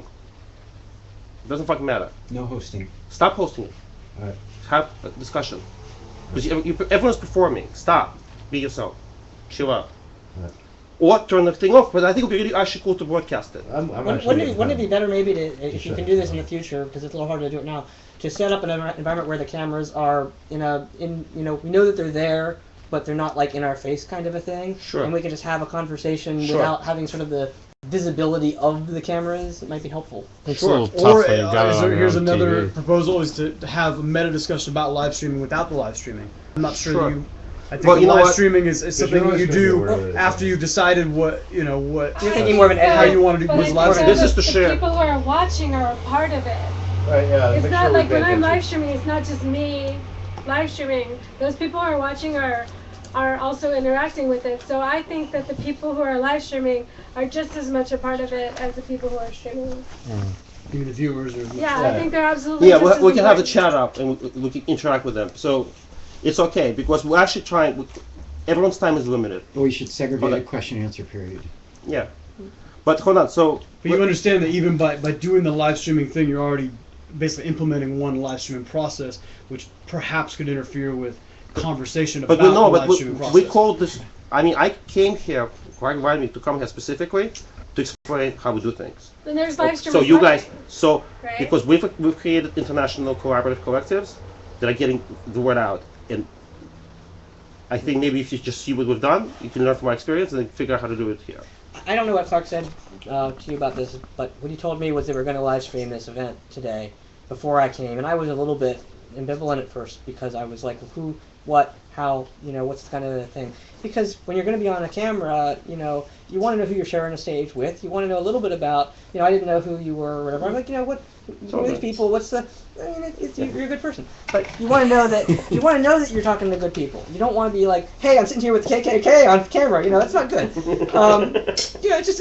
It doesn't fucking matter. No hosting. Stop hosting it. Alright. Have a discussion. Because everyone's performing. Stop. Be yourself. Chill out. Right. Or turn the thing off. But I think it would be really actually cool to broadcast it. I'm actually Wouldn't it be better maybe to, if you Sure. can do this in the future, because it's a little harder to do it now, to set up an environment where the cameras are we know that they're there, but they're not like in our face kind of a thing. Sure. And we can just have a conversation Sure. without having sort of the visibility of the cameras. It might be helpful. It's Sure. a little Or tough when you got it on your here's own another TV. proposal is to have a meta discussion about live streaming without the live streaming. I'm not sure Sure. that you. I think Well, you know live what? streaming is something you're that you always gonna do be aware of it. after you've decided what what You're thinking more of an how edit. you want to do But with it's live so streaming. This is the to share. people who are watching are a part of it. Right, yeah. It's make not sure we like pay when I'm attention. live streaming, it's not just me live streaming. Those people who are watching are also interacting with it. So I think that the people who are live streaming are just as much a part of it as the people who are streaming. Even the viewers or Yeah, I Yeah. think they're absolutely Yeah, just as we can have the important. chat up and we can interact with them. So it's okay because we're actually trying. Everyone's time is limited. We should segregate Okay. a question and answer period. Yeah. But hold on. So But you understand that even by doing the live streaming thing, you're already basically implementing one live streaming process, which perhaps could interfere with conversation But about we know, the but live streaming we process. called this. I mean, I came here. Greg invited me to come here specifically to explain how we do things. Then there's live streaming. So you guys, right? because we've created international collaborative collectives that are getting the word out, and I think maybe if you just see what we've done, you can learn from our experience and then figure out how to do it here. I don't know what Clark said to you about this, but what he told me was they were going to live stream this event today before I came, and I was a little bit ambivalent at first because I was like, who, what, how, what's kind of the thing? Because when you're going to be on a camera, you want to know who you're sharing a stage with. You want to know a little bit about, I didn't know who you were or whatever. I'm like, who are these people? What's the? I mean, you're a good person, but you want to know that you're talking to good people. You don't want to be like, hey, I'm sitting here with KKK on camera. That's not good. It's just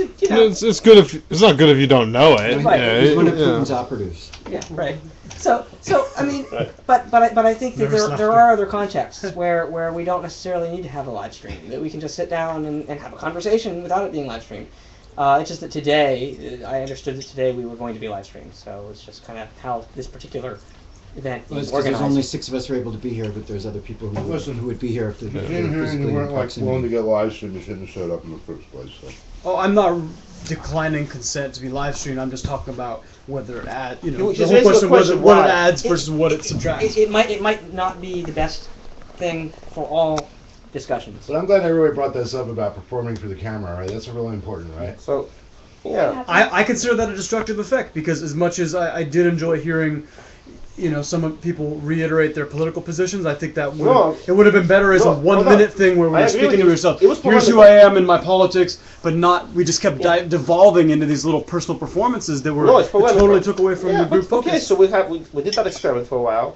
It's good if it's not good if you don't know it. Right. Yeah, He's one of yeah. Putin's operatives. Yeah, right. So I mean, but I think that Never there are other contexts where we don't necessarily need to have a live stream. That we can just sit down and have a conversation without it being live streamed. It's just that today, I understood that today we were going to be live streamed. So it's just kind of how this particular event Well, is it's because there's organized. only 6 of us who are able to be here, but there's other people who would be here if they If were you came here and physically you in weren't willing to proximity. get live streamed, you shouldn't have showed up in the first place. So. Oh, I'm not declining consent to be live streamed. I'm just talking about whether it adds, You the just whole raised the question question, what why? it adds It- versus what it subtracts. It might not be the best thing for all discussions. But I'm glad everybody brought this up about performing for the camera, right? That's really important, right? So, yeah. I consider that a destructive effect because as much as I did enjoy hearing some people reiterate their political positions. I think that No. it would have been better as No, a 1 hold on. minute thing where we I were agree speaking with to you. yourself. It was Here's who polemical. I am in my politics, but we just kept devolving into these little personal performances that were No, it's that polemical. totally took away from the group focus. Okay, so we did that experiment for a while.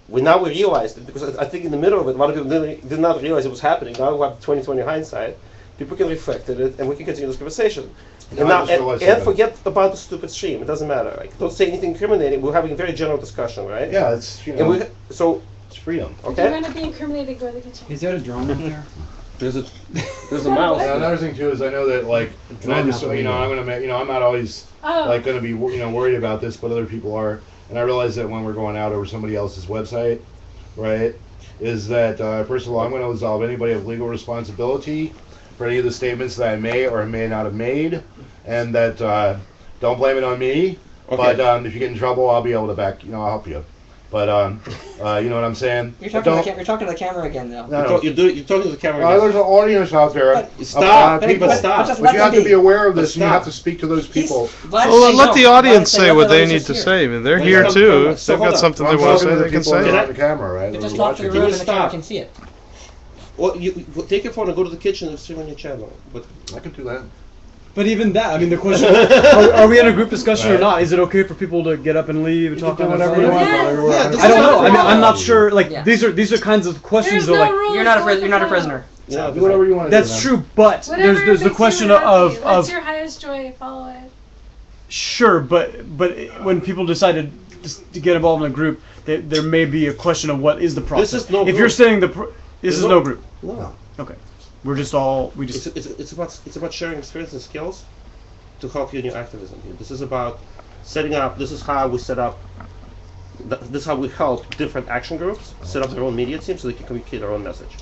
We realized it, because I think in the middle of it, a lot of people did not realize it was happening. Now we have 20/20 hindsight. People can reflect on it, and we can continue this conversation. And I just realized that. forget about the stupid stream. It doesn't matter. Like, don't say anything incriminating. We're having a very general discussion, right? Yeah, it's So it's freedom. If you're okay, going to be incriminated, go to the kitchen. Is that a drone up there? there's a mouse. Now, another thing too is I know that like, and I just I'm gonna I'm not always Oh. like gonna be worried about this, but other people are, and I realize that when we're going out over somebody else's website, right, is that first of all I'm going to absolve anybody of legal responsibility for any of the statements that I may or may not have made, and that don't blame it on me. Okay. But if you get in trouble, I'll be able to I'll help you. But you know what I'm saying? You're talking to the camera again, though. No, You're talking to the camera. there's an audience out there. Stop. People, But Stop. just but let you them have to be. be aware of this, and you Stop. have to speak to those people. Well, let the audience say what they Let need us to hear. say. I mean, they're Wait, here hold too. on. If So they've hold got on. something I'm they want to talking say, to they can people say on it. the camera, right? You We're just talk to the watching. room you and the camera stop? can see it. Well, you take your phone and go to the kitchen and stream on your channel. But I can do that. But even that, I mean, the question: are we in a group discussion or Right. not? Is it okay for people to get up and leave and You talk can do on their whatever you phone? want. Yeah. brother. We're Yeah, not this I don't gonna- know. I mean, I'm not sure. Like Yeah. these are kinds of questions There's that no like rules. You're not a go with you're not a the flow. prisoner. yeah, Do whatever you want to that's do. man. true. But Whatever there's the makes you question happy. of What's your highest joy? Follow it. sure, but when people decided to get involved in a group, there may be a question of what is the process. This is no if group. you're saying this There's is no- no group. no. Okay, we're just all we just. It's about sharing experience and skills to help you in your activism here. This is about setting up. This is how we set up. This is how we help different action groups set up their own media teams so they can communicate their own message.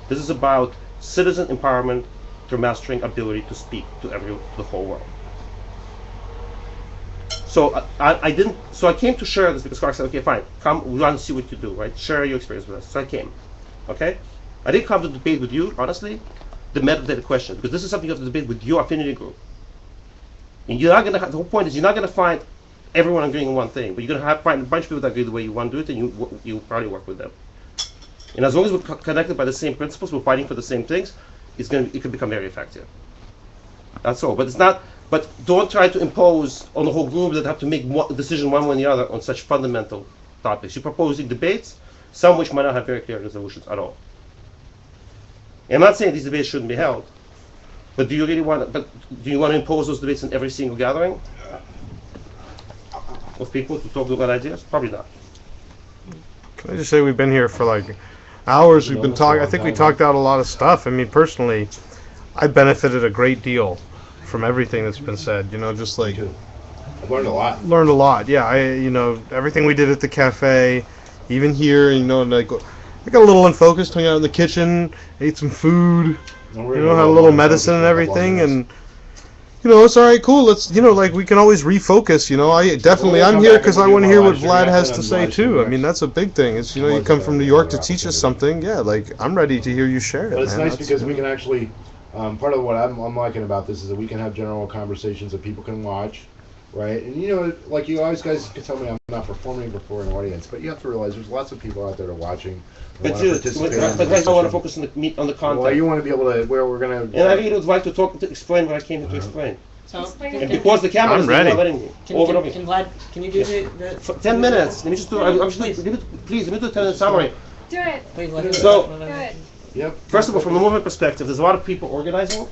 This is about citizen empowerment through mastering ability to speak to the whole world. So I didn't. So I came to share this because Clark said, "Okay, fine, come. We want to see what you do, right? Share your experience with us." So I came. Okay, I didn't come to debate with you, honestly. The metadata question, because this is something you have to debate with your affinity group. And you're not gonna. The whole point is you're not gonna find everyone agreeing on one thing, but you're gonna find a bunch of people that agree the way you want to do it, and you probably work with them. And as long as we're connected by the same principles, we're fighting for the same things, it can become very effective. That's all. But it's not. But don't try to impose on the whole group that have to make one decision one way or the other on such fundamental topics. You're proposing debates, some which might not have very clear resolutions at all. And I'm not saying these debates shouldn't be held, but do you really want? But do you want to impose those debates in every single gathering of people to talk about ideas? Probably not. Can I just say we've been here for like hours. We've been talking. I think we talked out a lot of stuff. I mean, personally, I benefited a great deal from everything that's been said. You know, just like I've learned a lot. learned a lot. Yeah, everything we did at the cafe, even here. You know, like I got a little unfocused, hung out in the kitchen, ate some food. And You know, had a little medicine and everything, and you know, it's all right, cool. Let's, you know, like we can always refocus. You know, I'm here because I want to hear what Vlad has to say too. I mean, that's a big thing. It's, you know, you come from New York to teach us something. Yeah, like I'm ready to hear you share it. But it's man. nice because we can actually. Part of what I'm liking about this is that we can have general conversations that people can watch, right? And you know, like you always guys can tell me I'm not performing before an audience, but you have to realize there's lots of people out there that are watching. But guys, I want to focus on the content. Well, you want to be able to where we're gonna. And I really would like to explain what I came here to explain. So, And because the camera I'm is ready. not letting me. Over and over. Can Vlad, can you do the For 10 minutes. Let me just do. Please, let me do a 10-minute summary. Do it. please let him So- Do it. Yep. First of all, from the movement perspective, there's a lot of people organizing,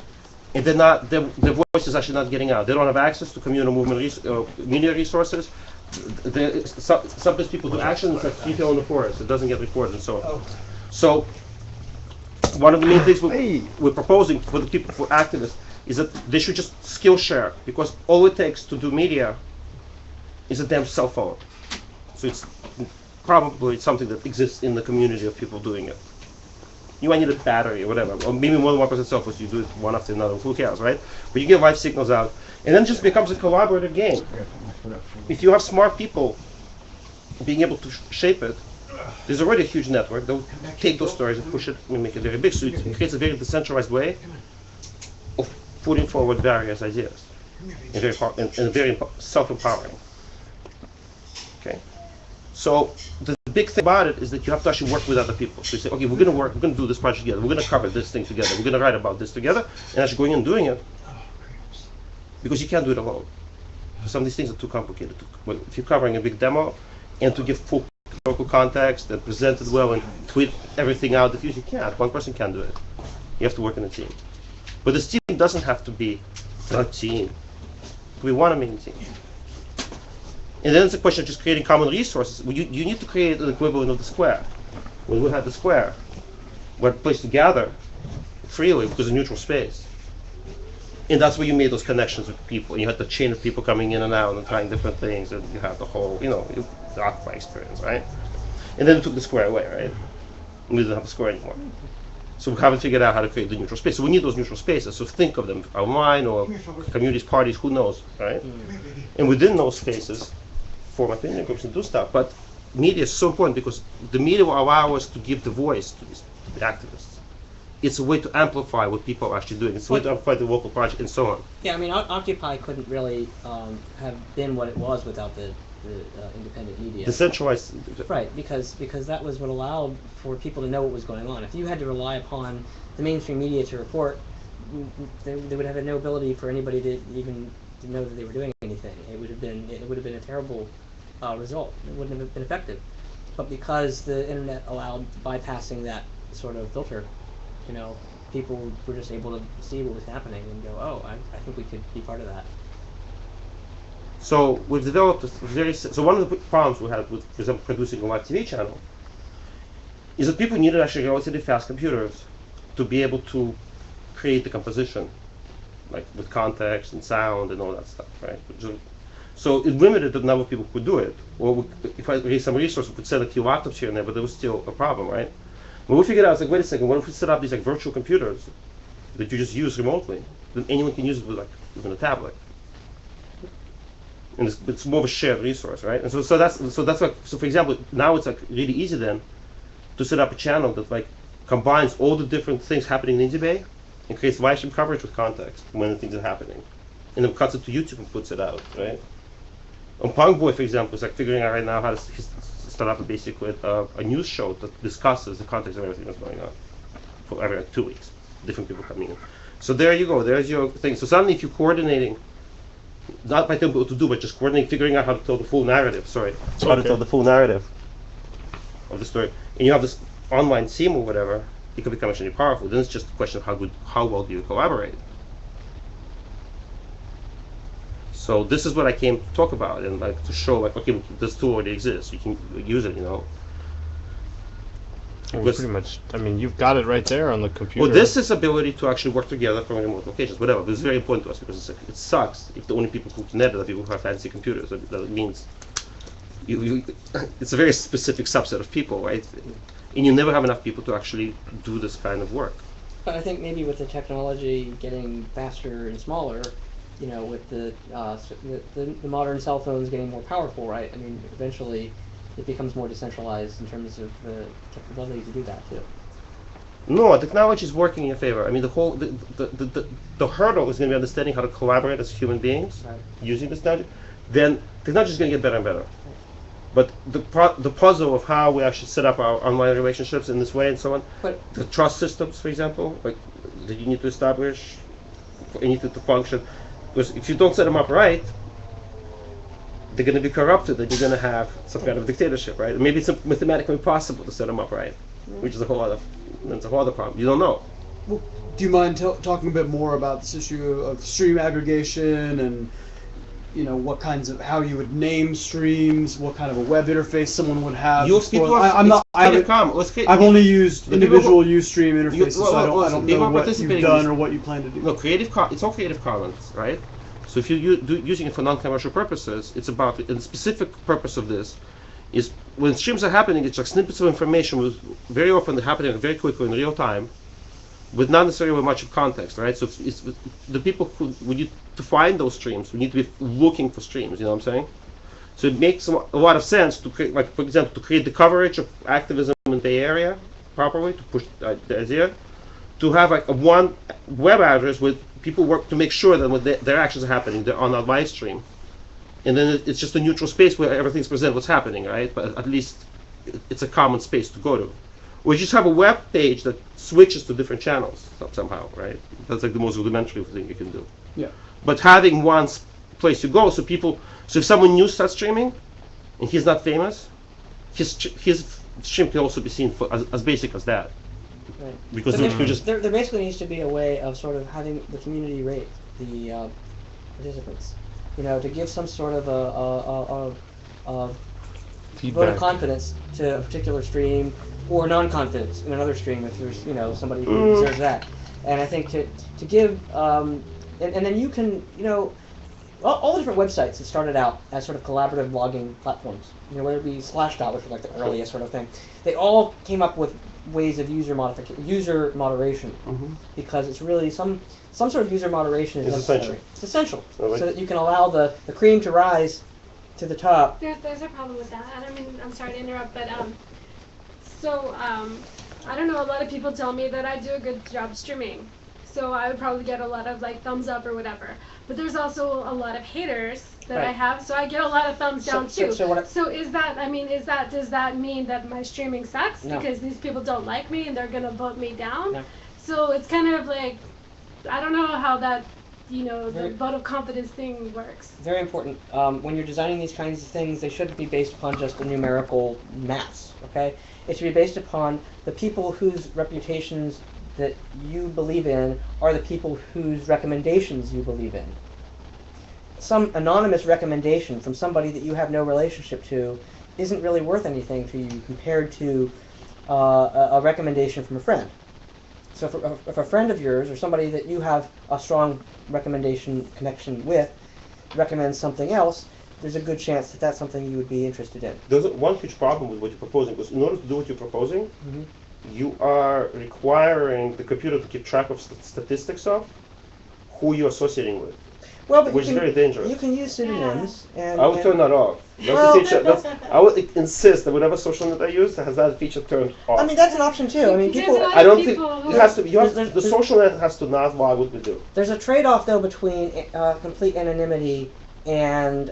and their voice is actually not getting out. They don't have access to communal movement media resources. Sometimes people do action, it's like detail in the forest. It doesn't get reported and so on. So, one of the main things we're proposing for the people, for activists, is that they should just skill share, because all it takes to do media is a damn cell phone. So it's probably something that exists in the community of people doing it. You might need a battery or whatever, or maybe more than 1% cell phone, so you do it one after another, who cares, right? But you get live signals out, and then it just becomes a collaborative game. If you have smart people being able to shape it, there's already a huge network that will take those stories and push it and make it very big, so it creates a very decentralized way of putting forward various ideas, and very self-empowering. Okay? So the big thing about it is that you have to actually work with other people. So you say, okay, we're going to do this project together. We're going to cover this thing together. We're going to write about this together, and actually going and doing it, because you can't do it alone. Some of these things are too complicated. If you're covering a big demo, and to give full local context and present it well and tweet everything out, that you can't. One person can't do it. You have to work in a team. But this team doesn't have to be a team. We want to make a team. And then it's a question of just creating common resources. You need to create an equivalent of the square. When we had the square, we had a place to gather freely because of neutral space. And that's where you made those connections with people. You had the chain of people coming in and out and trying different things, and you have the whole, the Occupy experience, right? And then we took the square away, right? And we didn't have the square anymore. So we haven't figured out how to create the neutral space. So we need those neutral spaces. So think of them online or communities, parties, who knows, right? And within those spaces, form opinion groups and do stuff. But media is so important because the media will allow us to give the voice to the activists. It's a way to amplify what people are actually doing. It's a way to amplify the local project and so on. Yeah, I mean, Occupy couldn't really have been what it was without the independent media. Decentralized. Right, because that was what allowed for people to know what was going on. If you had to rely upon the mainstream media to report, they would have no ability for anybody to even to know that they were doing anything. It would have been a terrible result. It wouldn't have been effective. But because the internet allowed bypassing that sort of filter, people were just able to see what was happening and go, oh, I think we could be part of that. So we've developed so one of the problems we had with, for example, producing a live TV channel is that people needed actually relatively fast computers to be able to create the composition, like with context and sound and all that stuff, right? So it limited the number of people who could do it. Or if I raised some resources, we could send a few laptops here and there, but there was still a problem, right? When we figured out, I was like, wait a second, what if we set up these virtual computers that you just use remotely? Then anyone can use it with even a tablet. And it's more of a shared resource, right? And so for example, now it's really easy then to set up a channel that combines all the different things happening in Indie Bay and creates live stream coverage with context when the things are happening, and then cuts it to YouTube and puts it out, right? On Punk Boy, for example, is figuring out right now how to start up basically a news show that discusses the context of everything that's going on for every 2 weeks, different people coming in. So there you go. There's your thing. So suddenly, if you're coordinating, not by telling people what to do, but just coordinating, figuring out how to tell the full narrative. How to tell the full narrative of the story, and you have this online team or whatever, it can become actually powerful. Then it's just a question of how well do you collaborate. So this is what I came to talk about, and to show okay, this tool already exists. You can use it, Well, pretty much. I mean, you've got it right there on the computer. Well, this is ability to actually work together from remote locations, whatever. This is very important to us because it sucks if the only people who can edit are people who have fancy computers. That means it's a very specific subset of people, right? And you never have enough people to actually do this kind of work. But I think maybe with the technology getting faster and smaller, with the modern cell phones getting more powerful, right? I mean, eventually it becomes more decentralized in terms of the capability to do that too. No, technology is working in your favor. I mean, the hurdle is going to be understanding how to collaborate as human beings using this technology. Then technology is going to get better and better. But the puzzle of how we actually set up our online relationships in this way and so on, the trust systems, for example, that you need to establish for anything to function. Because if you don't set them up right, they're going to be corrupted, and you're going to have some kind of dictatorship, right? Maybe it's mathematically impossible to set them up right, which is a whole other problem. You don't know. Well, do you mind talking a bit more about this issue of stream aggregation and how you would name streams, what kind of a web interface someone would have? I've only used individual Ustream interfaces, so I don't know what you've done or what you plan to do. No, it's all Creative Commons, right? So if you're using it for non-commercial purposes, it's about the specific purpose of this is when streams are happening, it's like snippets of information, very often happening very quickly in real time, with not necessarily much of context, right? So it's the people who we need to find those streams. We need to be looking for streams. You know what I'm saying? So it makes a lot of sense to create, for example, to create the coverage of activism in the Bay Area properly, to push the idea, to have a one web address with people work to make sure that when their actions are happening, they're on a live stream, and then it's just a neutral space where everything's presented what's happening, right? But at least it's a common space to go to. Or you just have a web page that switches to different channels somehow, right? That's like the most rudimentary thing you can do. Yeah. But having one place to go, so if someone new starts streaming, and he's not famous, his stream can also be seen as basic as that. Right. Because But you just there basically needs to be a way of sort of having the community rate the participants. You know, to give some sort of a vote Feedback. of confidence to a particular stream, or non-confidence in another stream if there's, you know, somebody who deserves that. And I think to give and then you can, you know, all the different websites that started out as sort of collaborative blogging platforms, you know, whether it be Slashdot, which was like the earliest sort of thing, they all came up with ways of user moderation, because it's really some sort of user moderation is It's necessary. essential. It's essential, Really? so that you can allow the cream to rise to the top. There's a problem with that. I mean, I'm sorry to interrupt, but I don't know. A lot of people tell me that I do a good job streaming, so I would probably get a lot of like thumbs up or whatever. But there's also a lot of haters that I Right. have, so I get a lot of thumbs down too. So Is that? I mean, does that mean that my streaming sucks No. because these people don't like me and they're gonna vote me down? No. So it's kind of like, I don't know how that, you know, the Very- vote of confidence thing works. very important. When you're designing these kinds of things, they shouldn't be based upon just a numerical mass, okay? It should be based upon the people whose reputations that you believe in are the people whose recommendations you believe in. Some anonymous recommendation from somebody that you have no relationship to isn't really worth anything to you compared to a recommendation from a friend. So if a friend of yours or somebody that you have a strong recommendation connection with recommends something else, there's a good chance that that's something you would be interested in. there's one huge problem with what you're proposing, because in order to do what you're proposing, Mhm. you are requiring the computer to keep track of statistics of who you're associating with, Well, but which is very dangerous. you can use pseudonyms and I would turn that off. That's Well- the feature. I would insist that whatever social net I use has that feature turned off. I mean that's an option too. I mean There's people. a lot I don't think people who- it has to be. There's- The social net has to not log what we do. There's a trade-off though between complete anonymity and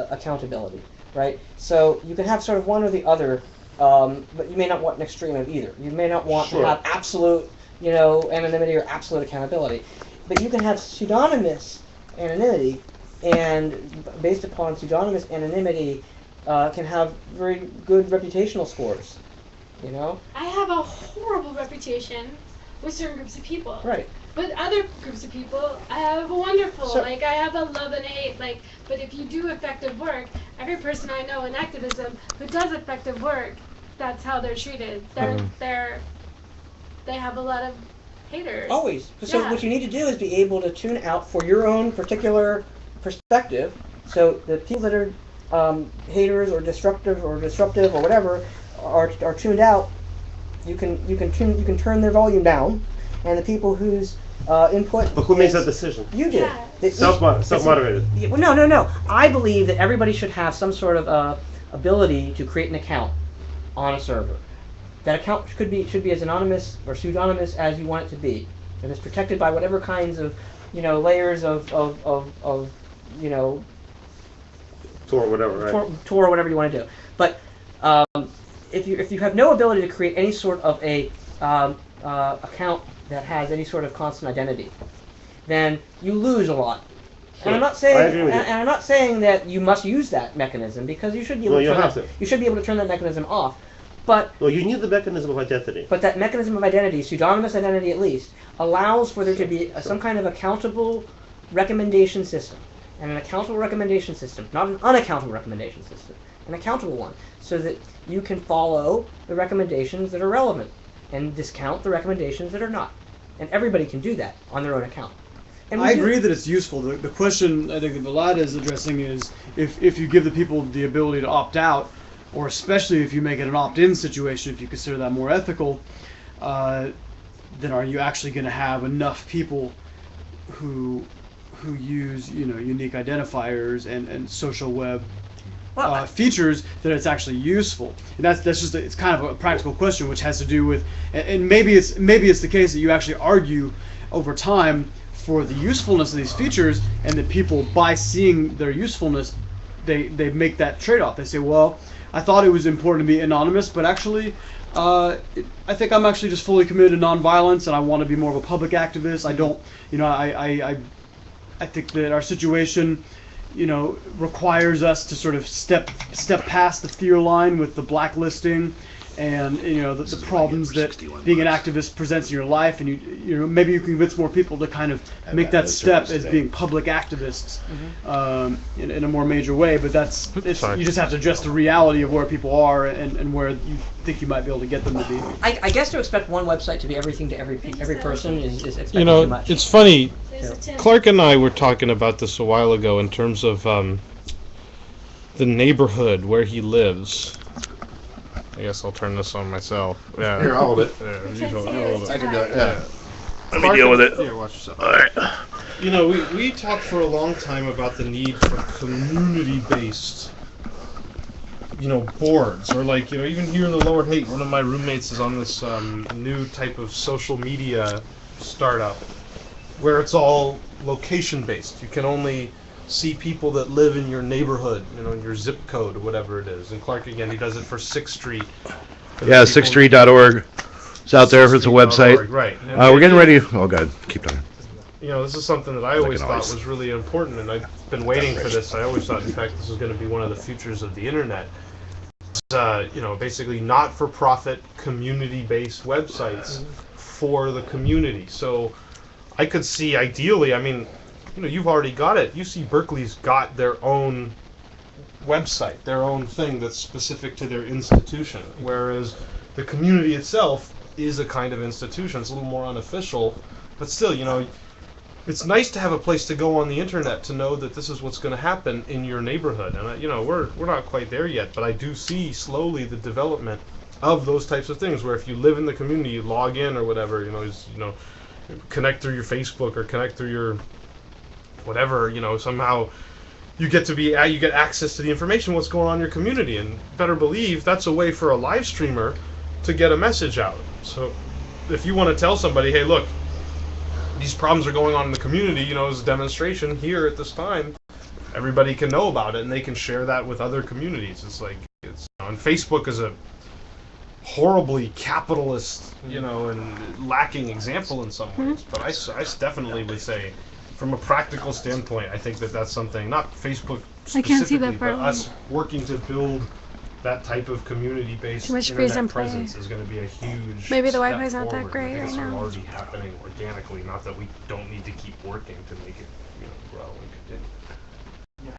accountability, right? So you can have sort of one or the other, but you may not want an extreme of either. You may not want Sure. to have absolute, you know, anonymity or absolute accountability, but you can have pseudonymous anonymity, and based upon pseudonymous anonymity, can have very good reputational scores. You know, I have a horrible reputation with certain groups of people. right? But other groups of people, I have a wonderful, So- like I have a love and hate, like, but if you do effective work, every person I know in activism who does effective work, that's how they're treated. They have a lot of haters. Always. So Yeah. what you need to do is be able to tune out for your own particular perspective. So the people that are haters or disruptive or whatever are tuned out. You can turn their volume down, and the people whose input. But who makes is- that decision? You do. Yeah. That each- Self-moderated. Yeah, well, no. I believe that everybody should have some sort of ability to create an account on a server. That account should be as anonymous or pseudonymous as you want it to be, and it's protected by whatever kinds of, you know, layers of you know, Tor or whatever, right? Tor or whatever you want to do. But if you have no ability to create any sort of a account that has any sort of constant identity, then you lose a lot. Sure. And I'm not saying, I agree with you. and I'm not saying that you must use that mechanism, because you should be able No, to you turn have that, to. you should be able to turn that mechanism off. But No, you need the mechanism of identity. that mechanism of identity, pseudonymous identity at least, allows for there to be some kind of accountable recommendation system. And an accountable recommendation system, not an unaccountable recommendation system, an accountable one, so that you can follow the recommendations that are relevant and discount the recommendations that are not. And everybody can do that on their own account. And we I do- agree that it's useful. The question I think that Vlad is addressing is if you give the people the ability to opt out, or especially if you make it an opt-in situation, if you consider that more ethical, then are you actually going to have enough people who use, you know, unique identifiers and social web Well, features that it's actually useful? And that's just it's kind of a practical question, which has to do with, and maybe it's the case that you actually argue over time for the usefulness of these features, and that people, by seeing their usefulness, they make that trade-off. They say, well, I thought it was important to be anonymous, but actually, I think I'm actually just fully committed to nonviolence, and I want to be more of a public activist. I don't, I think that our situation, requires us to sort of step past the fear line with the blacklisting, and the problems that being an activist presents in your life, and maybe you can convince more people to kind of make that step as being public activists in a more major way. But you just have to address the reality of where people are and where you think you might be able to get them to be. I guess to expect one website to be everything to every person is expecting too much. It's funny. Clark and I were talking about this a while ago in terms of the neighborhood where he lives. I guess I'll turn this on myself. Yeah. Here, I'll hold it. Yeah, you hold it. I can do it. Yeah. Let me deal with it. Here, watch yourself. All right. We talked for a long time about the need for community-based, boards, or even here in the Lower Haight, one of my roommates is on this new type of social media startup where it's all location-based. You can only see people that live in your neighborhood, in your zip code or whatever it is. And Clark, again, he does it for 6th Street. Yeah, 6thstreet.org. It's out there. It's a website. Right. We're getting ready. Oh, God. Keep going. This is something that I always thought was really important, and I've been waiting for this. I always thought, in fact, this was going to be one of the futures of the internet. It's, basically not-for-profit, community-based websites for the community. So I could see, ideally, you've already got it. UC Berkeley's got their own website, their own thing that's specific to their institution, whereas the community itself is a kind of institution. It's a little more unofficial, but still, it's nice to have a place to go on the internet to know that this is what's going to happen in your neighborhood. And we're not quite there yet, but I do see slowly the development of those types of things, where if you live in the community, you log in or whatever, connect through your Facebook or connect through your whatever, somehow you get access to the information, what's going on in your community, and better believe that's a way for a live streamer to get a message out. So if you want to tell somebody, hey, look, these problems are going on in the community, there's a demonstration here at this time, everybody can know about it, and they can share that with other communities. And Facebook is a horribly capitalist, and lacking example in some ways, but I definitely would say, from a practical standpoint, I think that's something, not Facebook specifically, I can't see that but far us working to build that type of community-based Too much freeze internet and play. presence is going to be a huge Maybe the step Wi-Fi's not that forward. great I think it's right now. already happening organically, not that we don't need to keep working to make it grow and continue.